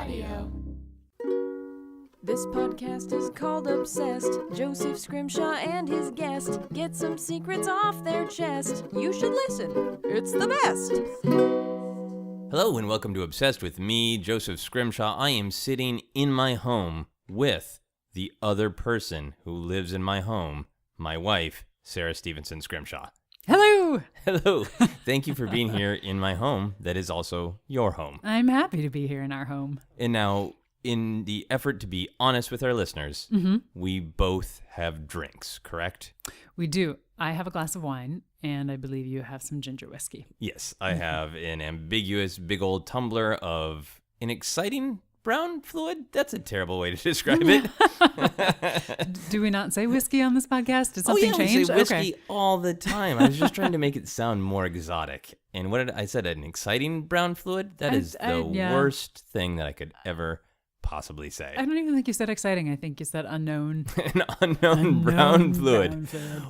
audio. This podcast is called Obsessed. Joseph Scrimshaw and his guest get some secrets off their chest. You should listen. It's the best. Hello and welcome to Obsessed with me, Joseph Scrimshaw. I am sitting in my home with the other person who lives in my home, my wife, Sara Scrimshaw. Hello. Hello. Thank you for being here in my home that is also your home. I'm happy to be here in our home. And now, in the effort to be honest with our listeners, we both have drinks, correct? We do. I have a glass of wine, and I believe you have some ginger whiskey. Yes, I have an ambiguous big old tumbler of an exciting brown fluid. That's a terrible way to describe it. Do we not say whiskey on this podcast? Did something change? We say whiskey all the time. I was just trying to make it sound more exotic. And what did I said? An exciting brown fluid? That is the worst thing that I could ever possibly say. I don't even think you said exciting. I think you said unknown. An unknown brown fluid.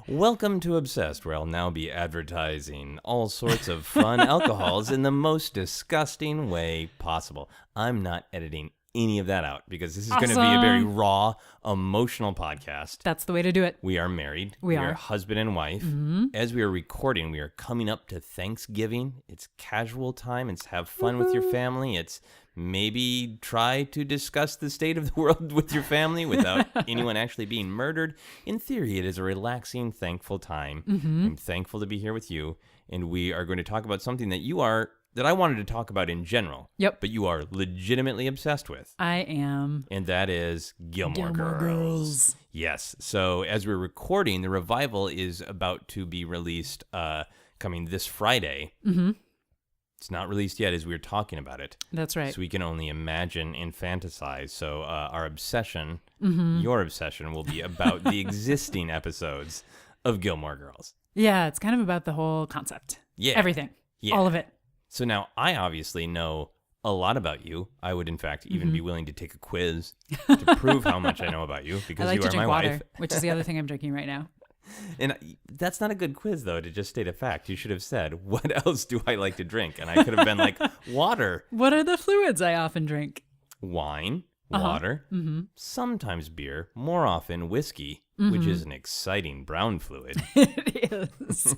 Welcome to Obsessed, where I'll now be advertising all sorts of fun alcohols in the most disgusting way possible. I'm not editing any of that out because this is going to be a very raw, emotional podcast. That's the way to do it. We are married. We are husband and wife. As we are recording, we are coming up to Thanksgiving. It's casual time. It's have fun with your family. It's maybe try to discuss the state of the world with your family without anyone actually being murdered. In theory, it is a relaxing, thankful time. I'm thankful to be here with you. And we are going to talk about something that I wanted to talk about in general. Yep. But you are legitimately obsessed with. I am. And that is Gilmore Girls. Yes. So as we're recording, the revival is about to be released coming this Friday. It's not released yet as we're talking about it. That's right. So we can only imagine and fantasize. So our obsession, your obsession, will be about the existing episodes of Gilmore Girls. Yeah, it's kind of about the whole concept. Yeah. Everything. Yeah. All of it. So now I obviously know a lot about you. I would, in fact, even be willing to take a quiz to prove how much I know about you because I like you to are drink my water, wife. which is the other thing I'm drinking right now. And that's not a good quiz, though, to just state a fact. You should have said, what else do I like to drink? And I could have been like, water. What are the fluids I often drink? Wine, water, sometimes beer, more often whiskey, which is an exciting brown fluid. It is.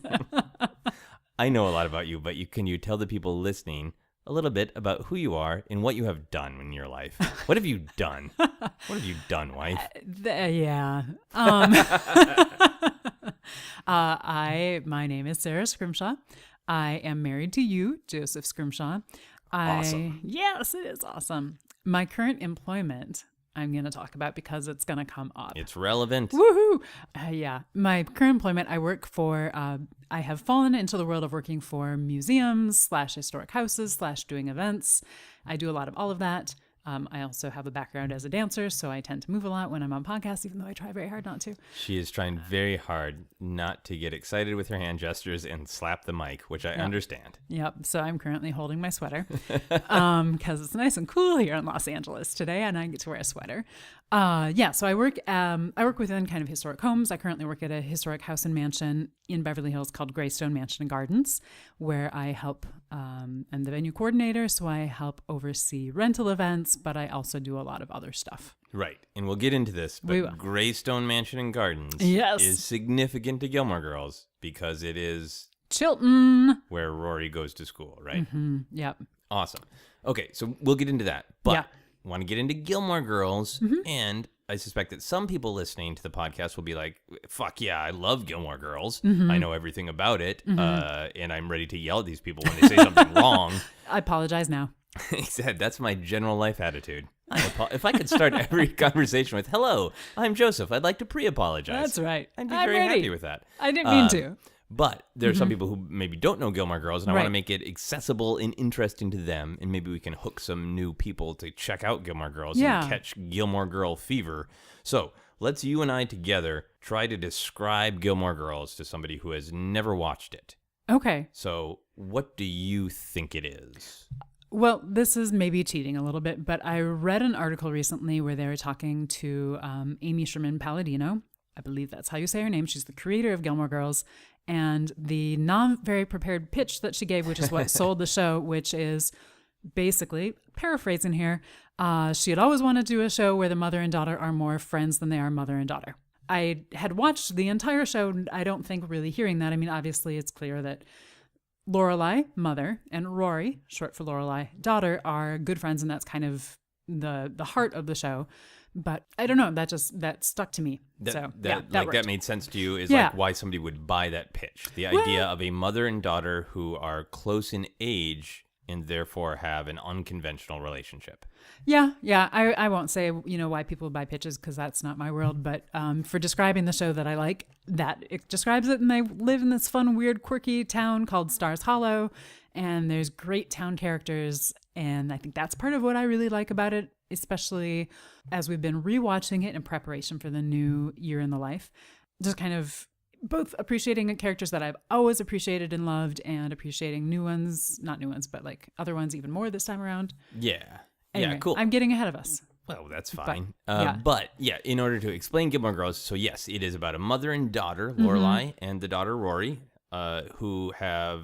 I know a lot about you, but can you tell the people listening a little bit about who you are and what you have done in your life? What have you done? What have you done, wife? My name is Sara Scrimshaw. I am married to you, Joseph Scrimshaw. Awesome. Yes, it is awesome. My current employment, I'm going to talk about because it's going to come up. It's relevant. Woohoo! My current employment, I work for, I have fallen into the world of working for museums / historic houses / doing events. I do a lot of all of that. I also have a background as a dancer, so I tend to move a lot when I'm on podcasts, even though I try very hard not to. She is trying very hard not to get excited with her hand gestures and slap the mic, which I understand. Yep. So I'm currently holding my sweater because it's nice and cool here in Los Angeles today, and I get to wear a sweater. So I work within kind of historic homes. I currently work at a historic house and mansion in Beverly Hills called Greystone Mansion and Gardens, where I help, I'm the venue coordinator, so I help oversee rental events, but I also do a lot of other stuff. Right. And we'll get into this, but Greystone Mansion and Gardens is significant to Gilmore Girls because it is Chilton, where Rory goes to school, right? Yep. Awesome. Okay, so we'll get into that. But I want to get into Gilmore Girls, and I suspect that some people listening to the podcast will be like, fuck yeah, I love Gilmore Girls. I know everything about it, and I'm ready to yell at these people when they say something wrong. I apologize now. He said, that's my general life attitude. If I could start every conversation with, hello, I'm Joseph. I'd like to pre-apologize. That's right. I'd be very happy with that. I didn't mean to. But there are some people who maybe don't know Gilmore Girls, and I want to make it accessible and interesting to them, and maybe we can hook some new people to check out Gilmore Girls and catch Gilmore Girl fever. So let's you and I together try to describe Gilmore Girls to somebody who has never watched it. Okay. So what do you think it is? Well, this is maybe cheating a little bit, but I read an article recently where they were talking to Amy Sherman Palladino. I believe that's how you say her name. She's the creator of Gilmore Girls. And the not very prepared pitch that she gave, which is what sold the show, which is basically paraphrasing here, she had always wanted to do a show where the mother and daughter are more friends than they are mother and daughter. I had watched the entire show, I don't think really hearing that. I mean, obviously it's clear that Lorelai, mother, and Rory, short for Lorelai, daughter, are good friends, and that's kind of the heart of the show. But I don't know, that stuck to me. That made sense to you, is like why somebody would buy that pitch. The idea of a mother and daughter who are close in age and therefore have an unconventional relationship. Yeah. I won't say, why people buy pitches, because that's not my world. But for describing the show that I like, that it describes it. And they live in this fun, weird, quirky town called Stars Hollow. And there's great town characters. And I think that's part of what I really like about it, especially as we've been rewatching it in preparation for the new year in the life. Just kind of both appreciating characters that I've always appreciated and loved, and appreciating new ones, not new ones, but like other ones even more this time around. Yeah. Anyway, yeah, cool. I'm getting ahead of us. Well, that's fine. But in order to explain Gilmore Girls, so yes, it is about a mother and daughter, Lorelai, and the daughter Rory, who have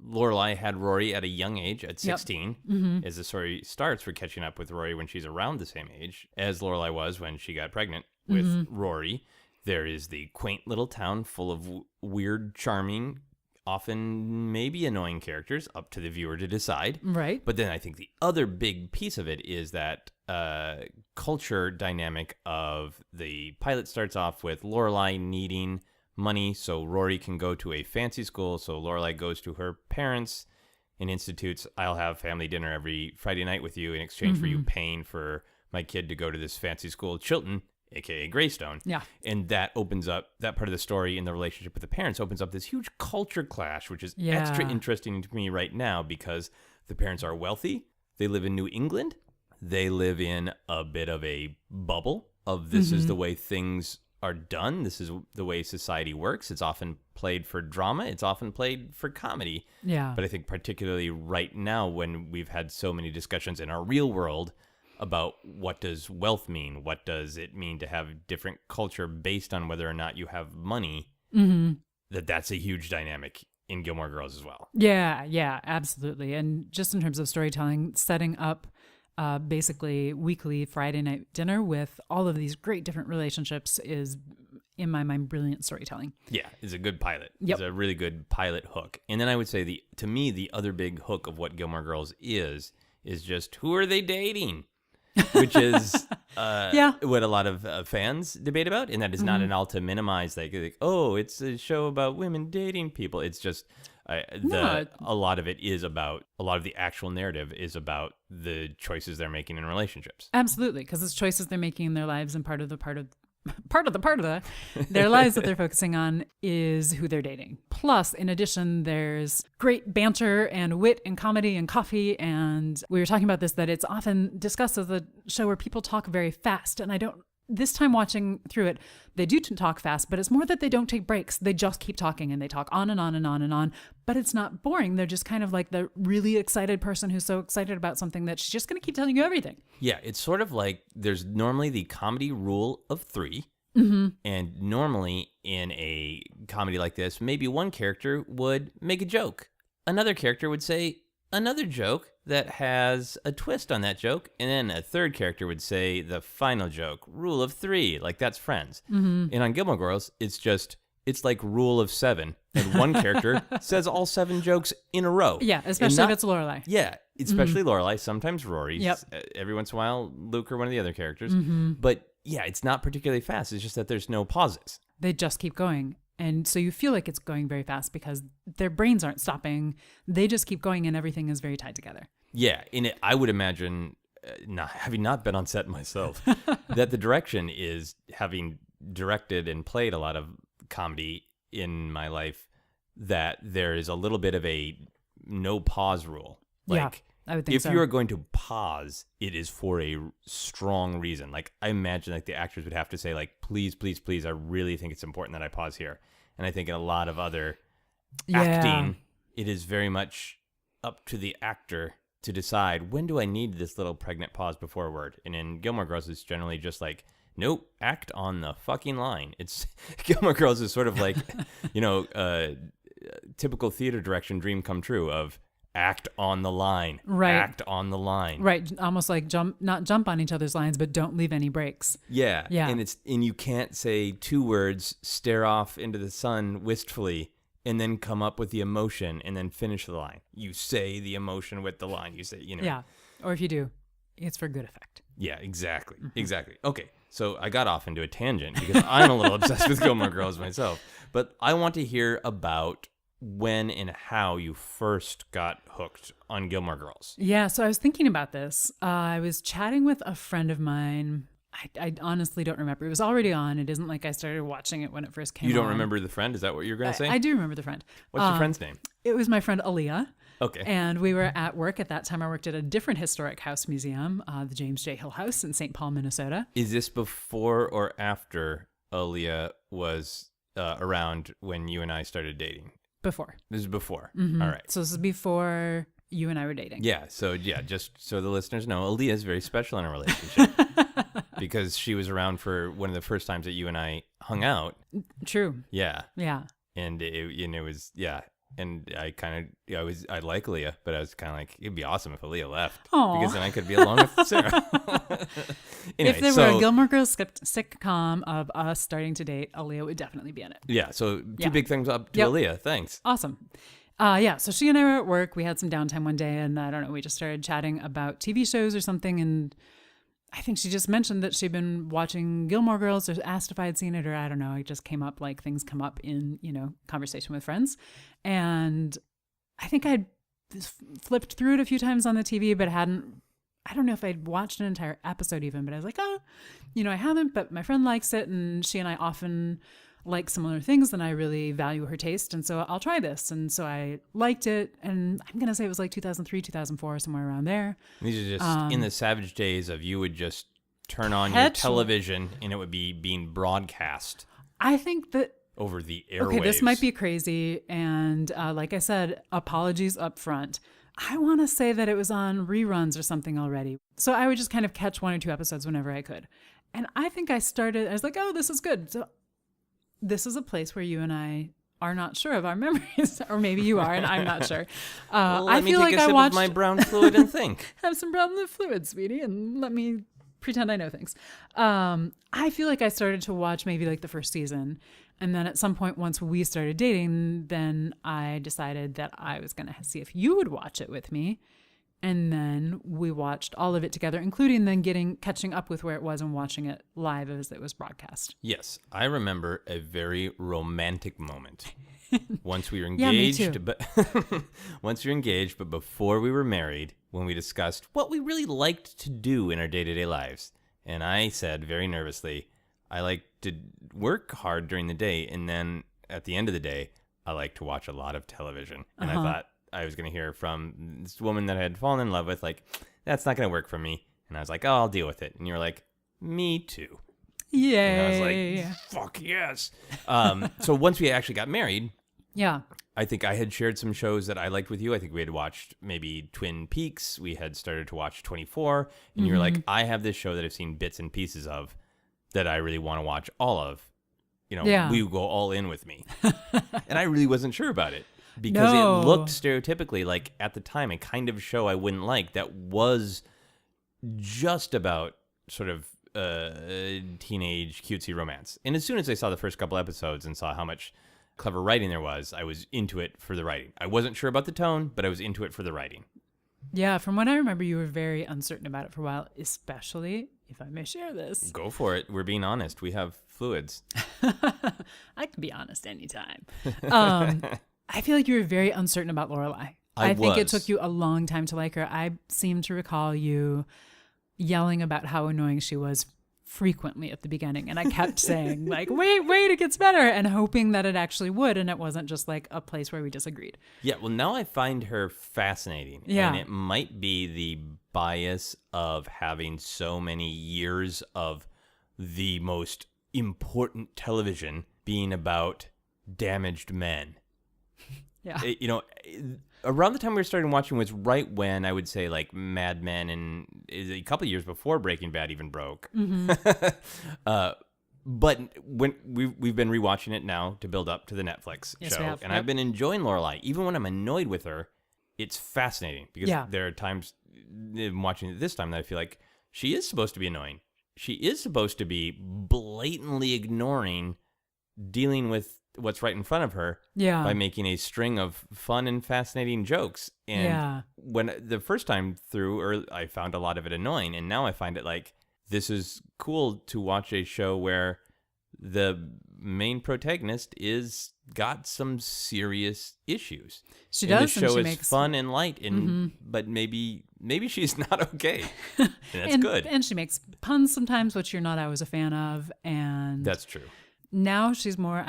Lorelai had Rory at a young age, at 16. As the story starts, we're catching up with Rory when she's around the same age as Lorelai was when she got pregnant with Rory. There is the quaint little town full of weird, charming, often maybe annoying characters, up to the viewer to decide. Right. But then I think the other big piece of it is that culture dynamic of the pilot starts off with Lorelai needing money so Rory can go to a fancy school. So Lorelai goes to her parents and institutes, I'll have family dinner every Friday night with you in exchange for you paying for my kid to go to this fancy school at Chilton, aka Greystone. Yeah. And that opens up, that part of the story in the relationship with the parents opens up this huge culture clash, which is extra interesting to me right now because the parents are wealthy. They live in New England. They live in a bit of a bubble of this is the way things are done. This is the way society works. It's often played for drama. It's often played for comedy. Yeah. But I think particularly right now when we've had so many discussions in our real world about what does wealth mean? What does it mean to have different culture based on whether or not you have money? That's a huge dynamic in Gilmore Girls as well. Yeah, absolutely. And just in terms of storytelling, setting up basically weekly Friday night dinner with all of these great different relationships is, in my mind, brilliant storytelling. Yeah, it's a good pilot. Yep. It's a really good pilot hook. And then I would say, to me, the other big hook of what Gilmore Girls is just who are they dating? Which is what a lot of fans debate about, and that is not at all to minimize like, oh, it's a show about women dating people. It's just a lot of it is about, a lot of the actual narrative is about the choices they're making in relationships. Absolutely, because it's choices they're making in their lives, and part of their lives that they're focusing on is who they're dating. Plus, in addition, there's great banter and wit and comedy and coffee. And we were talking about this, that it's often discussed as a show where people talk very fast. And this time watching through it, they do talk fast, but it's more that they don't take breaks. They just keep talking, and they talk on and on and on and on. But it's not boring. They're just kind of like the really excited person who's so excited about something that she's just going to keep telling you everything. Yeah, it's sort of like there's normally the comedy rule of 3. And normally in a comedy like this, maybe one character would make a joke. Another character would say another joke that has a twist on that joke. And then a third character would say the final joke, rule of 3, like that's Friends. And on Gilmore Girls, it's like rule of 7. And one character says all 7 jokes in a row. Yeah, especially if it's Lorelai. Yeah, especially Lorelai, sometimes Rory. Yep. Every once in a while, Luke or one of the other characters. But yeah, it's not particularly fast. It's just that there's no pauses. They just keep going. And so you feel like it's going very fast because their brains aren't stopping. They just keep going, and everything is very tied together. Yeah. I would imagine, having not been on set myself, that the direction is, having directed and played a lot of comedy in my life, that there is a little bit of a no pause rule. Like, I would think if so. you are going to pause, it is for a strong reason. Like, I imagine like the actors would have to say like, please, please, please, I really think it's important that I pause here. And I think in a lot of other acting, it is very much up to the actor to decide, when do I need this little pregnant pause before a word? And in Gilmore Girls, it's generally just like, nope, act on the fucking line. It's Gilmore Girls is sort of like, typical theater direction dream come true of act on the line. Right. Act on the line. Right. Almost like not jump on each other's lines, but don't leave any breaks. Yeah. Yeah. And you can't say 2 words, stare off into the sun wistfully, and then come up with the emotion and then finish the line. You say the emotion with the line. You say, Yeah. Or if you do, it's for good effect. Yeah, exactly. Mm-hmm. Exactly. Okay. So I got off into a tangent because I'm a little obsessed with Gilmore Girls myself. But I want to hear about when and how you first got hooked on Gilmore Girls. Yeah, so I was thinking about this. I was chatting with a friend of mine. I honestly don't remember. It was already on. It isn't like I started watching it when it first came on. You don't remember the friend? Is that what you're going to say? I do remember the friend. What's your friend's name? It was my friend Aaliyah. Okay. And we were at work at that time. I worked at a different historic house museum, the James J. Hill House in St. Paul, Minnesota. Is this before or after Aaliyah was around when you and I started dating? Before. This is before. Mm-hmm. All right. So this is before you and I were dating. Yeah. So just so the listeners know, Aaliyah is very special in our relationship because she was around for one of the first times that you and I hung out. True. Yeah. Yeah. And it was, yeah. And I like Aaliyah, but I was kind of like, it'd be awesome if Aaliyah left. Aww. Because then I could be alone with Sarah. Anyway, if there were a Gilmore Girls sitcom of us starting to date, Aaliyah would definitely be in it. Yeah, so two big thumbs up to Aaliyah. Thanks. Awesome. So she and I were at work. We had some downtime one day, and I don't know, we just started chatting about TV shows or something, and I think she just mentioned that she'd been watching Gilmore Girls or asked if I had seen it, or I don't know. It just came up like things come up in, conversation with friends. And I think I'd flipped through it a few times on the TV, but I don't know if I'd watched an entire episode even, but I was like, I haven't, but my friend likes it. And she and I often like similar things, and I really value her taste. And so I'll try this. And so I liked it. And I'm going to say it was like 2003, 2004, somewhere around there. These are just in the savage days of you would just turn on your television and it would be being broadcast. I think that over the airwaves. Okay, this might be crazy. And like I said, apologies up front. I want to say that it was on reruns or something already. So I would just kind of catch 1 or 2 episodes whenever I could. And I think I was like, oh, this is good. So this is a place where you and I are not sure of our memories, or maybe you are and I'm not sure. Let me take a sip of my brown fluid and think. Have some brown fluid, sweetie, and let me pretend I know things. I feel like I started to watch maybe like the first season, and then at some point once we started dating, then I decided that I was going to see if you would watch it with me. And then we watched all of it together, including then catching up with where it was and watching it live as it was broadcast. Yes, I remember a very romantic moment. Once we were engaged, yeah, me too. But once we were engaged, but before we were married, when we discussed what we really liked to do in our day-to-day lives. And I said very nervously, I like to work hard during the day, and then at the end of the day, I like to watch a lot of television. And I thought I was going to hear from this woman that I had fallen in love with, like, that's not going to work for me. And I was like, oh, I'll deal with it. And you were like, me too. Yay. And I was like, fuck yes. So once we actually got married, I think I had shared some shows that I liked with you. I think we had watched maybe Twin Peaks. We had started to watch 24. And you were like, I have this show that I've seen bits and pieces of that I really want to watch all of. We would go all in with me. And I really wasn't sure about it. Because it looked stereotypically like, at the time, a kind of show I wouldn't like that was just about sort of teenage cutesy romance. And as soon as I saw the first couple episodes and saw how much clever writing there was, I was into it for the writing. I wasn't sure about the tone, but I was into it for the writing. Yeah, from what I remember, you were very uncertain about it for a while, especially, if I may share this. Go for it. We're being honest. We have fluids. I can be honest anytime. I feel like you were very uncertain about Lorelai. I think it took you a long time to like her. I seem to recall you yelling about how annoying she was frequently at the beginning. And I kept saying, like, wait, it gets better, and hoping that it actually would. And it wasn't just like a place where we disagreed. Yeah, well, now I find her fascinating. Yeah. And it might be the bias of having so many years of the most important television being about damaged men. Yeah. Around the time we were starting watching was right when I would say like Mad Men, and a couple of years before Breaking Bad even broke. Mm-hmm. But when we've been rewatching it now to build up to the Netflix show, and I've been enjoying Lorelai. Even when I'm annoyed with her, it's fascinating because Yeah. there are times in watching it this time that I feel like she is supposed to be annoying. She is supposed to be blatantly ignoring dealing with what's right in front of her Yeah. by making a string of fun and fascinating jokes. And when the first time through, I found a lot of it annoying, and now I find it like, this is cool to watch a show where the main protagonist is got some serious issues. She and does. The show and she is makes, fun and light, and but maybe she's not okay. And that's good. And she makes puns sometimes, which you're not always a fan of. And That's true. now she's more,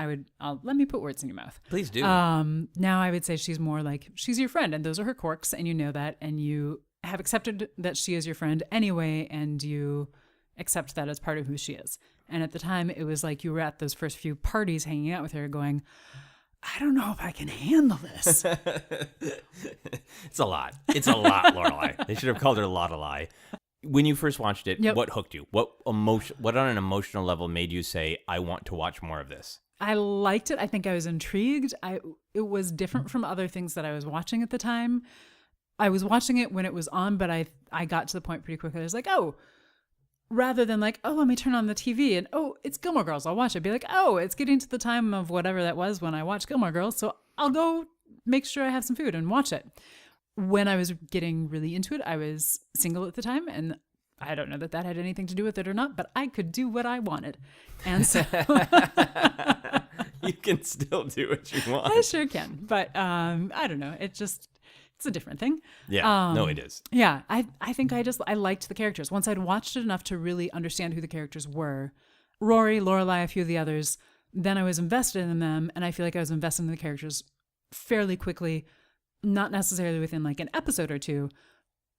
let me put words in your mouth. Please do. Now I would say she's more like, she's your friend, and those are her quirks, and you know that, and you have accepted that she is your friend anyway, and you accept that as part of who she is. And at the time, it was like you were at those first few parties hanging out with her going, I don't know if I can handle this. It's a lot. It's a lot, Lorelai. They should have called her Lorelai. When you first watched it, what hooked you? What on an emotional level made you say, I want to watch more of this? I liked it. I think I was intrigued. It was different from other things that I was watching at the time. I was watching it when it was on, but I got to the point pretty quickly. I was like, oh, rather than like, oh, let me turn on the TV and, oh, it's Gilmore Girls, I'll watch it. Be like, oh, it's getting to the time of whatever that was when I watched Gilmore Girls, so I'll go make sure I have some food and watch it. When I was getting really into it, I was single at the time, and I don't know that had anything to do with it or not, but I could do what I wanted. And so you can still do what you want. I sure can. But I don't know. It's a different thing. Yeah, no, it is. Yeah, I think I liked the characters. Once I'd watched it enough to really understand who the characters were, Rory, Lorelai, a few of the others, then I was invested in them, and I feel like I was invested in the characters fairly quickly, not necessarily within like an episode or two,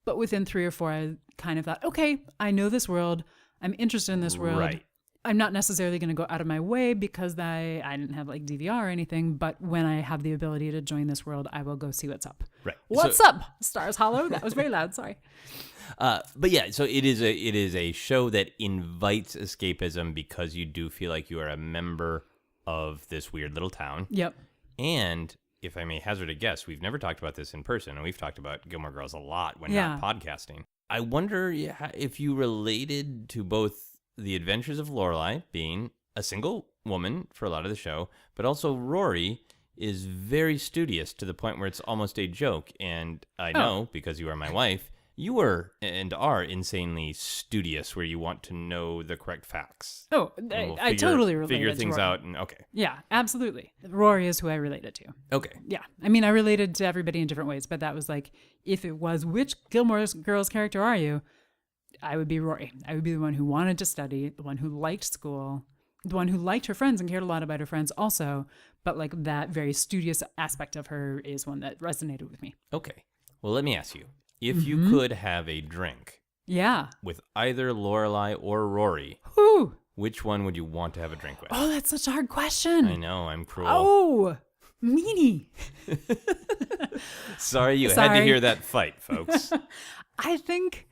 but within 3 or 4, I kind of thought, okay, I know this world. I'm interested in this world. Right. I'm not necessarily going to go out of my way because I didn't have like DVR or anything, but when I have the ability to join this world, I will go see what's up. Right. What's up? Stars Hollow. That was very loud. Sorry. But yeah, so it is a show that invites escapism because you do feel like you are a member of this weird little town. Yep. And if I may hazard a guess, we've never talked about this in person, and we've talked about Gilmore Girls a lot when not podcasting. I wonder if you related to both the adventures of Lorelai being a single woman for a lot of the show, but also Rory is very studious to the point where it's almost a joke. And I know, because you are my wife, you were and are insanely studious where you want to know the correct facts. Oh, I totally related figure to things Rory. out. And okay. Yeah, absolutely. Rory is who I related to. Okay. Yeah. I mean, I related to everybody in different ways, but that was like, if it was, which Gilmore Girls character are you? I would be Rory. I would be the one who wanted to study, the one who liked school, the one who liked her friends and cared a lot about her friends also. But like that very studious aspect of her is one that resonated with me. Okay. Well, let me ask you, if you could have a drink with either Lorelai or Rory, which one would you want to have a drink with? Oh, that's such a hard question. I know, I'm cruel. Oh, meanie. Sorry, you had to hear that fight, folks. I think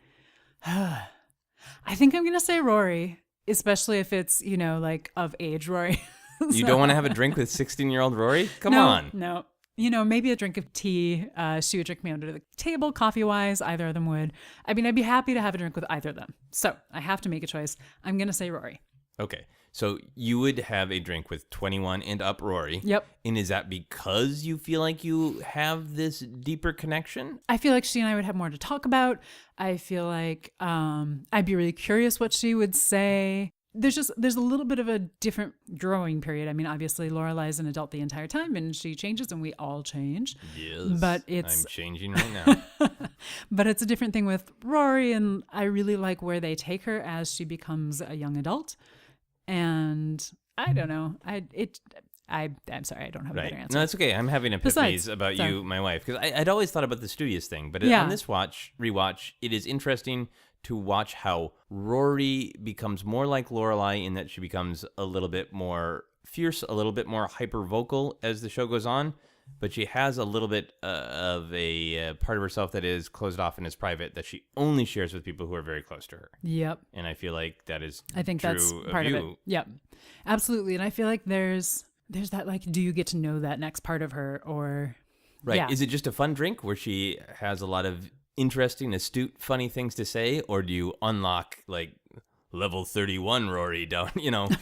I'm going to say Rory, especially if it's, like of age Rory. You don't want to have a drink with 16-year-old Rory? Come on. No. Maybe a drink of tea. She would drink me under the table, coffee-wise. Either of them would. I mean, I'd be happy to have a drink with either of them. So I have to make a choice. I'm going to say Rory. Okay. So you would have a drink with 21 and up Rory. Yep. And is that because you feel like you have this deeper connection? I feel like she and I would have more to talk about. I feel like I'd be really curious what she would say. There's a little bit of a different growing period. I mean, obviously Lorelai is an adult the entire time and she changes and we all change. Yes. But I'm changing right now. But it's a different thing with Rory, and I really like where they take her as she becomes a young adult. And I don't know. I'm sorry, I don't have a better answer. No, it's okay. I'm having epiphanies about you, my wife, because I'd always thought about the studious thing, but on this rewatch, it is interesting to watch how Rory becomes more like Lorelai in that she becomes a little bit more fierce, a little bit more hyper vocal as the show goes on, but she has a little bit of a part of herself that is closed off and is private that she only shares with people who are very close to her. Yep. And I feel like that is I think true that's part of it. Yep. Absolutely. And I feel like there's that, like, do you get to know that next part of her, or Right. Yeah. Is it just a fun drink where she has a lot of interesting, astute, funny things to say? Or do you unlock like level 31 Rory down,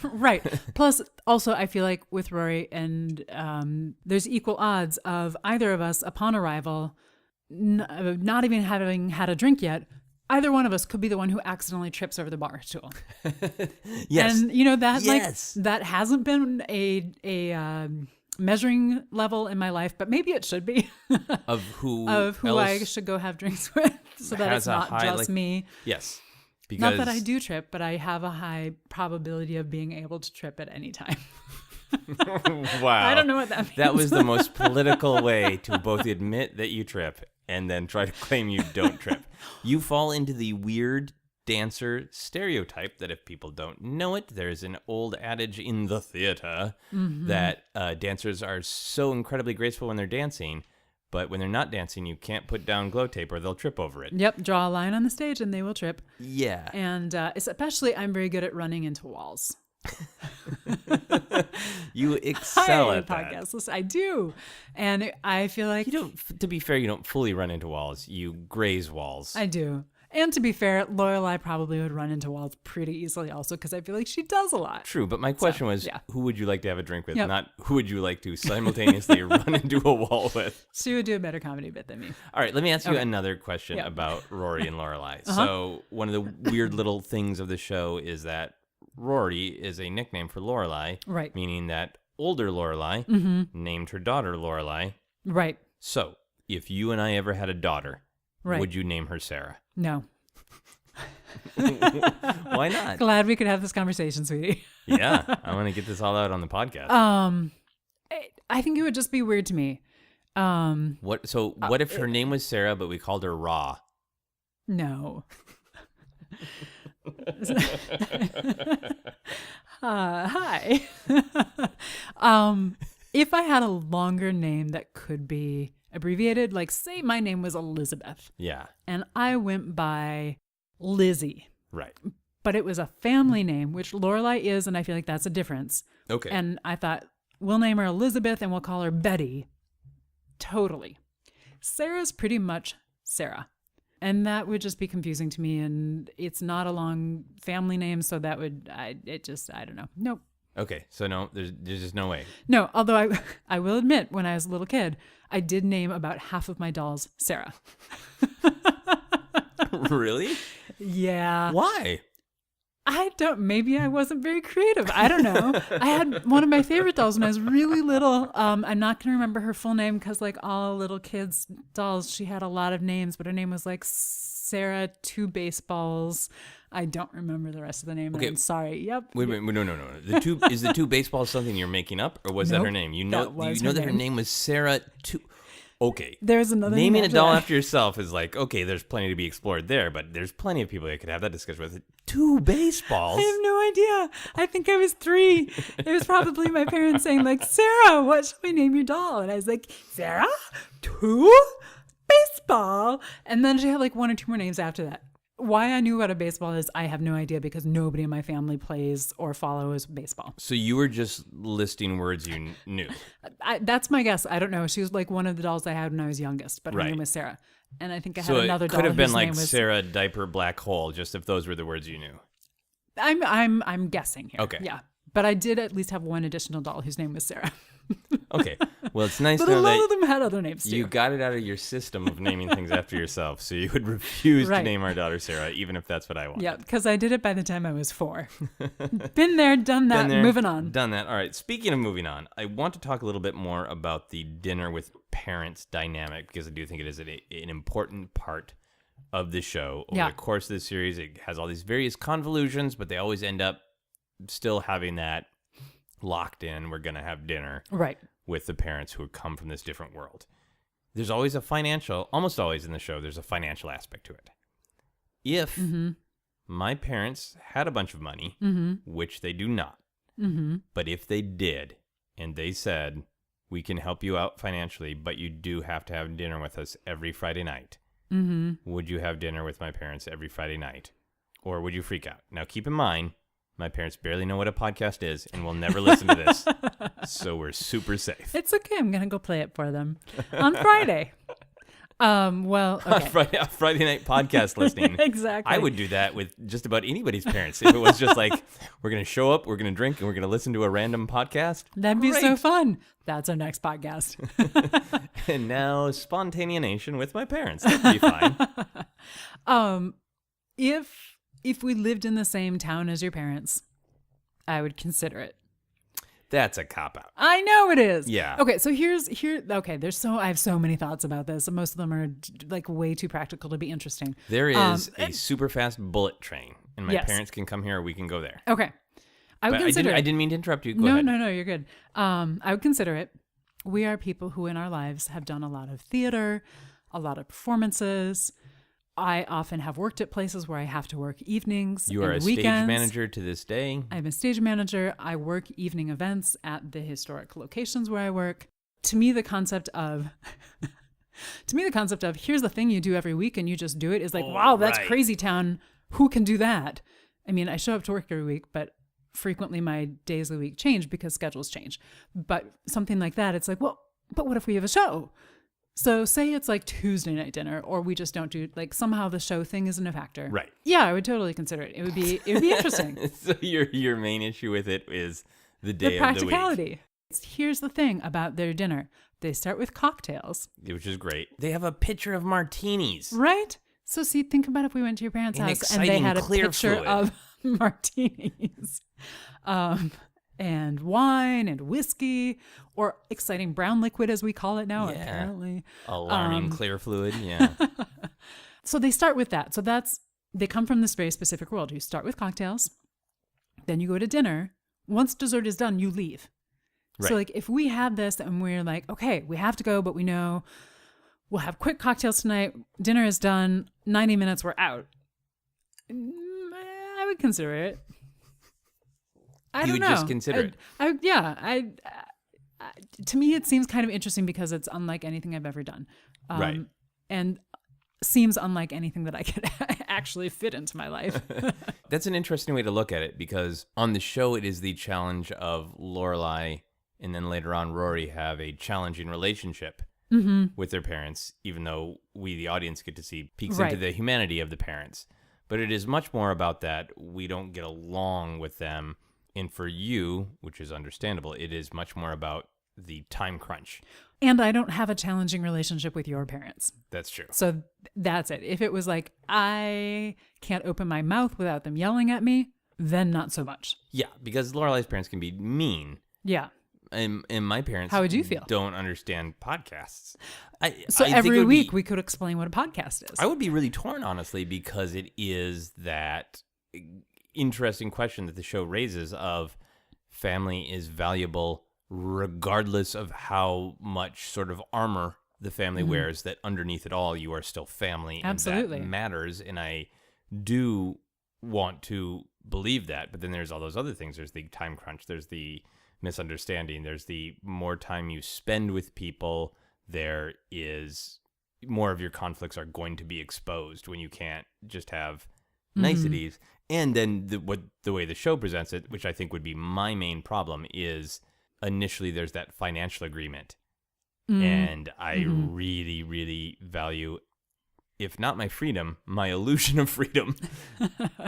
Right. Plus, also, I feel like with Rory and there's equal odds of either of us upon arrival, not even having had a drink yet, either one of us could be the one who accidentally trips over the bar stool. Yes. And that Yes. that hasn't been a measuring level in my life, but maybe it should be Of who of who else I should go have drinks with, so that has it's a not high, just me. Yes. Because Not that I do trip, but I have a high probability of being able to trip at any time. Wow. I don't know what that means. That was the most political way to both admit that you trip and then try to claim you don't trip. You fall into the weird dancer stereotype that if people don't know it, there's an old adage in the theater that dancers are so incredibly graceful when they're dancing, but when they're not dancing, you can't put down glow tape or they'll trip over it. Yep, draw a line on the stage and they will trip. Yeah. And especially, I'm very good at running into walls. You excel at that. Podcast. Listen, I do. And I feel like You don't, to be fair, you don't fully run into walls. You graze walls. I do. And to be fair, Lorelai probably would run into walls pretty easily also because I feel like she does a lot. True, but my question was, yeah. who would you like to have a drink with? Yep. Not who would you like to simultaneously run into a wall with? She would do a better comedy bit than me. All right, let me ask you Okay. another question Yep. about Rory and Lorelai. So one of the weird little things of the show is that Rory is a nickname for Lorelai, Right. meaning that older Lorelai named her daughter Lorelai. Right. So if you and I ever had a daughter, Right. would you name her Sarah? No. Why not? Glad we could have this conversation, sweetie. Yeah, I want to get this all out on the podcast. I think it would just be weird to me. What if her name was Sarah, but we called her Raw? No. Hi. If I had a longer name that could be abbreviated, like say my name was Elizabeth Yeah, and I went by Lizzie, right. but it was a family name, which Lorelai is, and I feel like that's a difference. Okay. And I thought, we'll name her Elizabeth and we'll call her Betty. Totally. Sarah's pretty much Sarah. And that would just be confusing to me. And it's not a long family name. So that would, I don't know. Nope. Okay, so no, there's just no way. No, although I will admit, when I was a little kid, I did name about half of my dolls Sarah. Really? Yeah. Why? Maybe I wasn't very creative. I don't know. I had one of my favorite dolls when I was really little. I'm not going to remember her full name because like all little kids' dolls, she had a lot of names, but her name was like Sarah Two Baseballs. I don't remember the rest of the name. Okay. I'm sorry. Yep. Wait, no. Is the two baseballs something you're making up, or was that her Nope, name? You that was know her that her name. name was Sarah Two. Okay. There's another Naming name a doll that. after yourself is like, okay, there's plenty to be explored there, but there's plenty of people I could have that discussion with. Two baseballs? I have no idea. I think I was 3. It was probably my parents saying like, Sarah, what should we name your doll? And I was like, Sarah? 2? Baseball? And then she had like 1 or 2 more names after that. Why I knew what a baseball is, I have no idea because nobody in my family plays or follows baseball. So you were just listing words you knew. That's my guess. I don't know. She was like one of the dolls I had when I was youngest, but her Right. name was Sarah. And I think I had So another it doll could have been whose like name was Sarah Diaper Black Hole, just if those were the words you knew. I'm guessing here. Okay. Yeah. But I did at least have one additional doll whose name was Sarah. Okay. Well, it's nice But to a know lot of that them had other names too. you got it out of your system of naming things after yourself. So you would refuse to Right. name our daughter Sarah, even if that's what I want. Yeah, because I did it by the time I was 4. Been there, done that, Been there, moving on. Done that. All right. Speaking of moving on, I want to talk a little bit more about the dinner with parents dynamic because I do think it is an important part of the show. Over Yeah. the course of the series, it has all these various convolutions, but they always end up still having that locked in. We're going to have dinner Right. with the parents who come from this different world. There's always almost always in the show, there's a financial aspect to it. If my parents had a bunch of money, which they do not, but if they did, and they said, we can help you out financially, but you do have to have dinner with us every Friday night, would you have dinner with my parents every Friday night? Or would you freak out? Now, keep in mind, My parents barely know what a podcast is and will never listen to this. So we're super safe. It's okay. I'm going to go play it for them on Friday. Well, okay. Friday night podcast listening. Exactly. I would do that with just about anybody's parents. If it was just like, we're going to show up, we're going to drink, and we're going to listen to a random podcast. That'd be so fun. That's our next podcast. And now spontaneation with my parents. That'd be fine. If we lived in the same town as your parents, I would consider it. That's a cop-out. I know it is. Yeah. Okay, so I have so many thoughts about this, and most of them are like way too practical to be interesting. There is a super fast bullet train, and my parents can come here or we can go there. Okay. I didn't mean to interrupt you. Go ahead. No, you're good. I would consider it. We are people who in our lives have done a lot of theater, a lot of performances. I often have worked at places where I have to work evenings. You are a weekends. Stage manager to this day. I'm a stage manager. I work evening events at the historic locations where I work. To me, the concept of here's the thing you do every week and you just do it is like, wow, that's crazy town. Who can do that? I mean, I show up to work every week, but frequently my days of the week change because schedules change. But something like that, it's like, well, but what if we have a show? So say it's like Tuesday night dinner, or we just don't do, like, somehow the show thing isn't a factor. Right. Yeah, I would totally consider it. It would be interesting. So your main issue with it is the day The of the week. practicality. Here's the thing about their dinner. They start with cocktails. Which is great. They have a pitcher of martinis. Right? So see, think about if we went to your parents' An house and they had a clear pitcher fluid. of martinis. And wine and whiskey, or exciting brown liquid as we call it now, apparently. Alarming clear fluid, yeah. So they start with that. So they come from this very specific world. You start with cocktails, then you go to dinner. Once dessert is done, you leave. Right. So like if we had this and we're like, okay, we have to go, but we know we'll have quick cocktails tonight. Dinner is done. 90 minutes, we're out. I would consider it. I don't know. You would just consider it. To me, it seems kind of interesting because it's unlike anything I've ever done. Right. And seems unlike anything that I could actually fit into my life. That's an interesting way to look at it, because on the show, it is the challenge of Lorelai, and then later on, Rory have a challenging relationship with their parents, even though we, the audience, get to see peeks into the humanity of the parents. But it is much more about that we don't get along with them. And for you, which is understandable, it is much more about the time crunch. And I don't have a challenging relationship with your parents. That's true. So that's it. If it was like, I can't open my mouth without them yelling at me, then not so much. Yeah, because Lorelai's parents can be mean. Yeah. And my parents How would you feel? Don't understand podcasts. So I every week we could explain what a podcast is. I would be really torn, honestly, because it is that interesting question that the show raises of family is valuable regardless of how much sort of armor the family wears, that underneath it all you are still family. Absolutely. And that matters, and I do want to believe that, but then there's all those other things. There's the time crunch, there's the misunderstanding, there's the more time you spend with people, there is more of your conflicts are going to be exposed when you can't just have niceties. And then the way the show presents it, which I think would be my main problem, is initially there's that financial agreement. And I really, really value, if not my freedom, my illusion of freedom.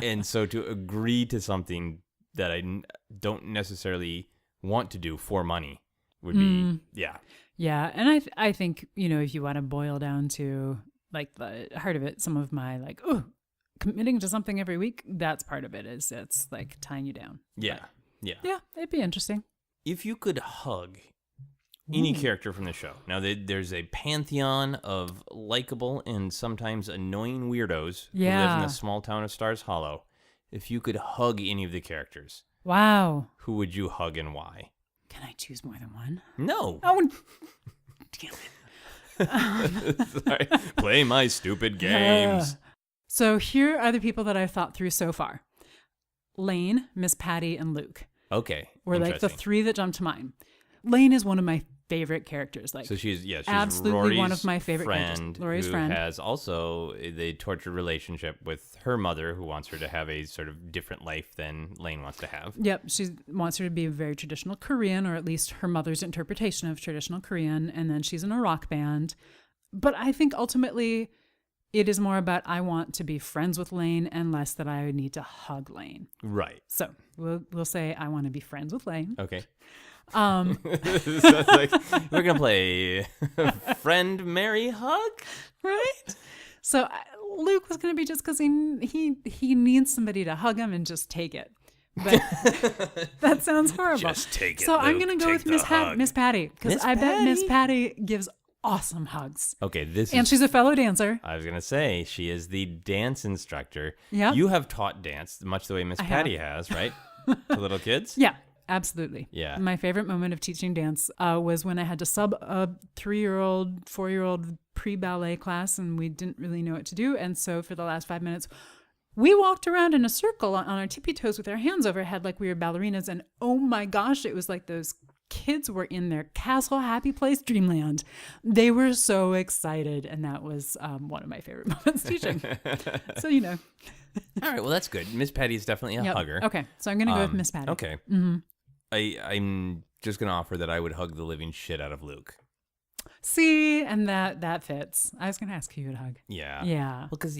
And so to agree to something that I don't necessarily want to do for money would be, yeah. Yeah. And I think, if you want to boil down to like the heart of it, some of my like, committing to something every week, that's part of it, is it's like tying you down. Yeah. But, yeah, it'd be interesting. If you could hug any character from the show. Now, there's a pantheon of likable and sometimes annoying weirdos who live in the small town of Stars Hollow. If you could hug any of the characters, wow, who would you hug and why? Can I choose more than one? No. Oh, damn it. Sorry. Play my stupid games. So here are the people that I've thought through so far. Lane, Miss Patty, and Luke. Okay. Were like the three that jumped to mind. Lane is one of my favorite characters. Like, so she's absolutely Rory's one of my favorite friend, characters. Rory's who friend has also the tortured relationship with her mother, who wants her to have a sort of different life than Lane wants to have. Yep, she wants her to be a very traditional Korean, or at least her mother's interpretation of traditional Korean, and then she's in a rock band. But I think ultimately it is more about I want to be friends with Lane and less that I need to hug Lane. Right. So we'll say I want to be friends with Lane. Okay. So it's like, we're gonna play friend, marry, hug, right? So Luke was gonna be just because he needs somebody to hug him and just take it. But that sounds horrible. Just take it. So I'm Luke, gonna go take with the Miss hug. Patty, because I bet Miss Patty gives awesome hugs. Okay, she's a fellow dancer. I was gonna say she is the dance instructor. Yeah, you have taught dance much the way Miss Patty has, right? To little kids. Yeah. Absolutely. Yeah. My favorite moment of teaching dance was when I had to sub a 3-year-old, 4-year-old pre-ballet class, and we didn't really know what to do. And so for the last 5 minutes, we walked around in a circle on our tippy toes with our hands overhead like we were ballerinas. And oh my gosh, it was like those kids were in their castle happy place dreamland. They were so excited. And that was one of my favorite moments teaching. So, you know. All right. Well, that's good. Miss Patty is definitely a hugger. Okay. So I'm going to go with Miss Patty. Okay. Mm-hmm. I'm just going to offer that I would hug the living shit out of Luke. See, and that fits. I was going to ask who you would hug. Yeah. Yeah. Well, because,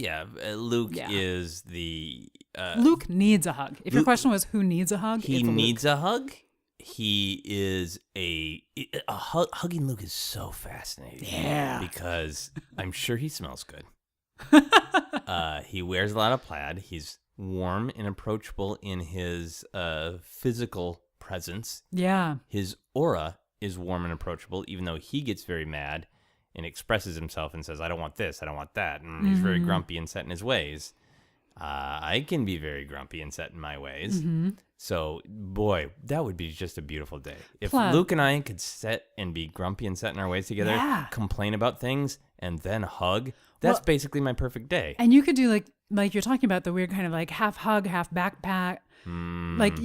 Luke is the... Luke needs a hug. If your question was who needs a hug, he needs a hug. He is hugging Luke is so fascinating. Yeah. Because I'm sure he smells good. He wears a lot of plaid. He's warm and approachable in his physical presence. Yeah. His aura is warm and approachable, even though he gets very mad and expresses himself and says, I don't want this, I don't want that. And he's very grumpy and set in his ways. I can be very grumpy and set in my ways. Mm-hmm. So, boy, that would be just a beautiful day. If Luke and I could sit and be grumpy and set in our ways together, complain about things, and then hug, that's basically my perfect day. And you could do like you're talking about the weird kind of like half hug, half backpack. Like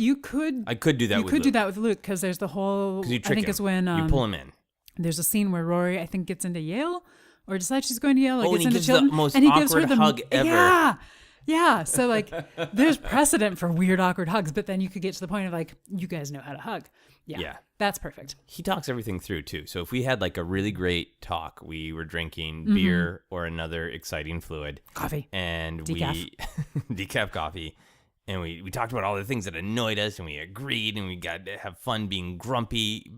I could do that. You could do that with Luke because there's the whole. You trick him. It's when you pull him in. There's a scene where Rory I think gets into Yale or decides she's going to Yale. Or gets into gives Chilton, the most and he awkward gives her the hug ever. Yeah. Yeah, so like there's precedent for weird, awkward hugs, but then you could get to the point of like, you guys know how to hug. Yeah. That's perfect. He talks everything through too. So if we had like a really great talk, we were drinking beer or another exciting fluid. Coffee. And decaf. Decaf coffee. And we talked about all the things that annoyed us and we agreed and we got to have fun being grumpy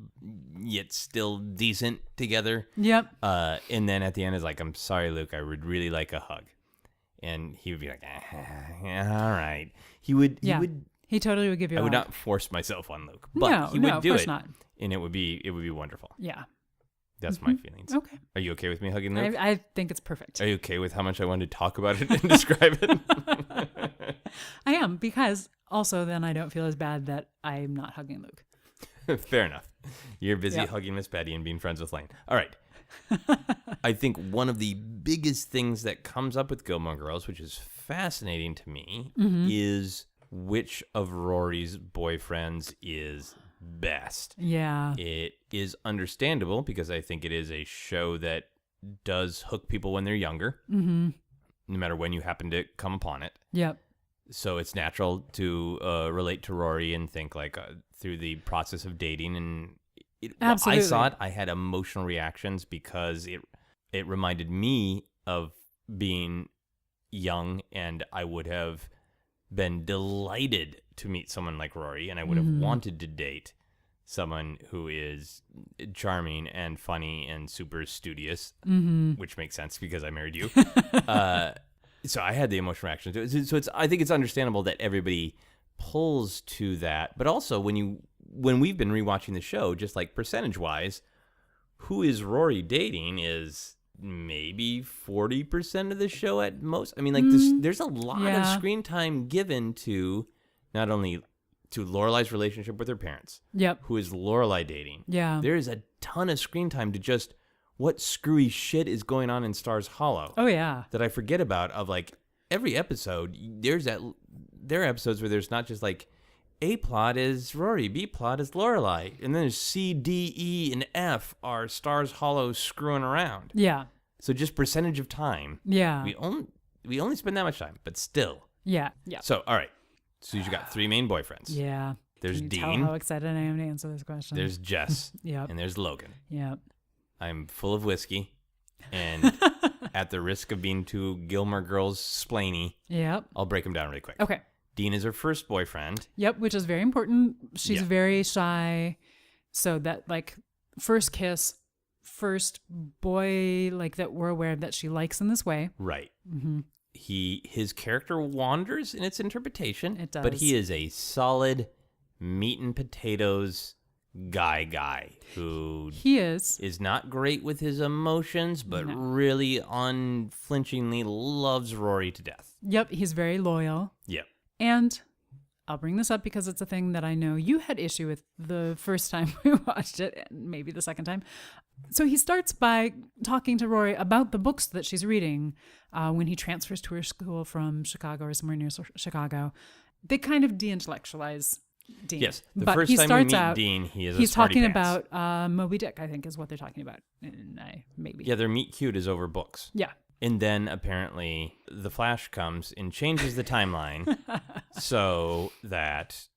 yet still decent together. Yep. And then at the end is like, I'm sorry, Luke, I would really like a hug. And he would be like, all right. He totally would give you a hug. I would not force myself on Luke, but he would do it. Not. And it would be wonderful. Yeah. That's my feelings. Okay. Are you okay with me hugging Luke? I think it's perfect. Are you okay with how much I wanted to talk about it and describe it? I am, because also then I don't feel as bad that I'm not hugging Luke. Fair enough. You're busy hugging Miss Patty and being friends with Lane. All right. I think one of the biggest things that comes up with Gilmore Girls, which is fascinating to me, is which of Rory's boyfriends is best. Yeah. It is understandable because I think it is a show that does hook people when they're younger, no matter when you happen to come upon it. Yep. So it's natural to relate to Rory and think like through the process of dating and absolutely. I saw it. I had emotional reactions because it reminded me of being young, and I would have been delighted to meet someone like Rory, and I would have wanted to date someone who is charming and funny and super studious, which makes sense because I married you. So I had the emotional reaction to it. So I think it's understandable that everybody pulls to that, but also when we've been rewatching the show, just like percentage-wise, who is Rory dating is maybe 40% of the show at most. I mean, like there's a lot of screen time given to not only to Lorelai's relationship with her parents. Yep. Who is Lorelai dating? Yeah. There is a ton of screen time to just what screwy shit is going on in Stars Hollow. Oh yeah. That I forget about of like every episode. There are episodes where there's not just like A plot is Rory, B plot is Lorelai, and then there's C, D, E, and F are Stars Hollow screwing around. Yeah. So just percentage of time. Yeah. We only spend that much time, but still. Yeah. Yeah. So, all right. So you got 3 main boyfriends. Yeah. There's Can you Dean. tell how excited I am to answer this question. There's Jess. Yep. And there's Logan. Yep. I'm full of whiskey, and at the risk of being too Gilmore Girls splainy, Yep. I'll break them down really quick. Okay. Dean is her first boyfriend. Yep, which is very important. She's Yeah. very shy. So that like first kiss, first boy like that we're aware of that she likes in this way. Right. Mm-hmm. His character wanders in its interpretation. It does. But he is a solid meat and potatoes guy who He is. not great with his emotions, but No. really unflinchingly loves Rory to death. Yep, he's very loyal. Yep. And I'll bring this up because it's a thing that I know you had issue with the first time we watched it, and maybe the second time. So he starts by talking to Rory about the books that she's reading when he transfers to her school from Chicago or somewhere near Chicago. They kind of de-intellectualize Dean. Yes. The But first he time we starts meet out, Dean, he's he's talking talking about Moby Dick, I think is what they're talking about. And maybe. Yeah, their meet cute is over books. Yeah. And then apparently the Flash comes and changes the timeline so that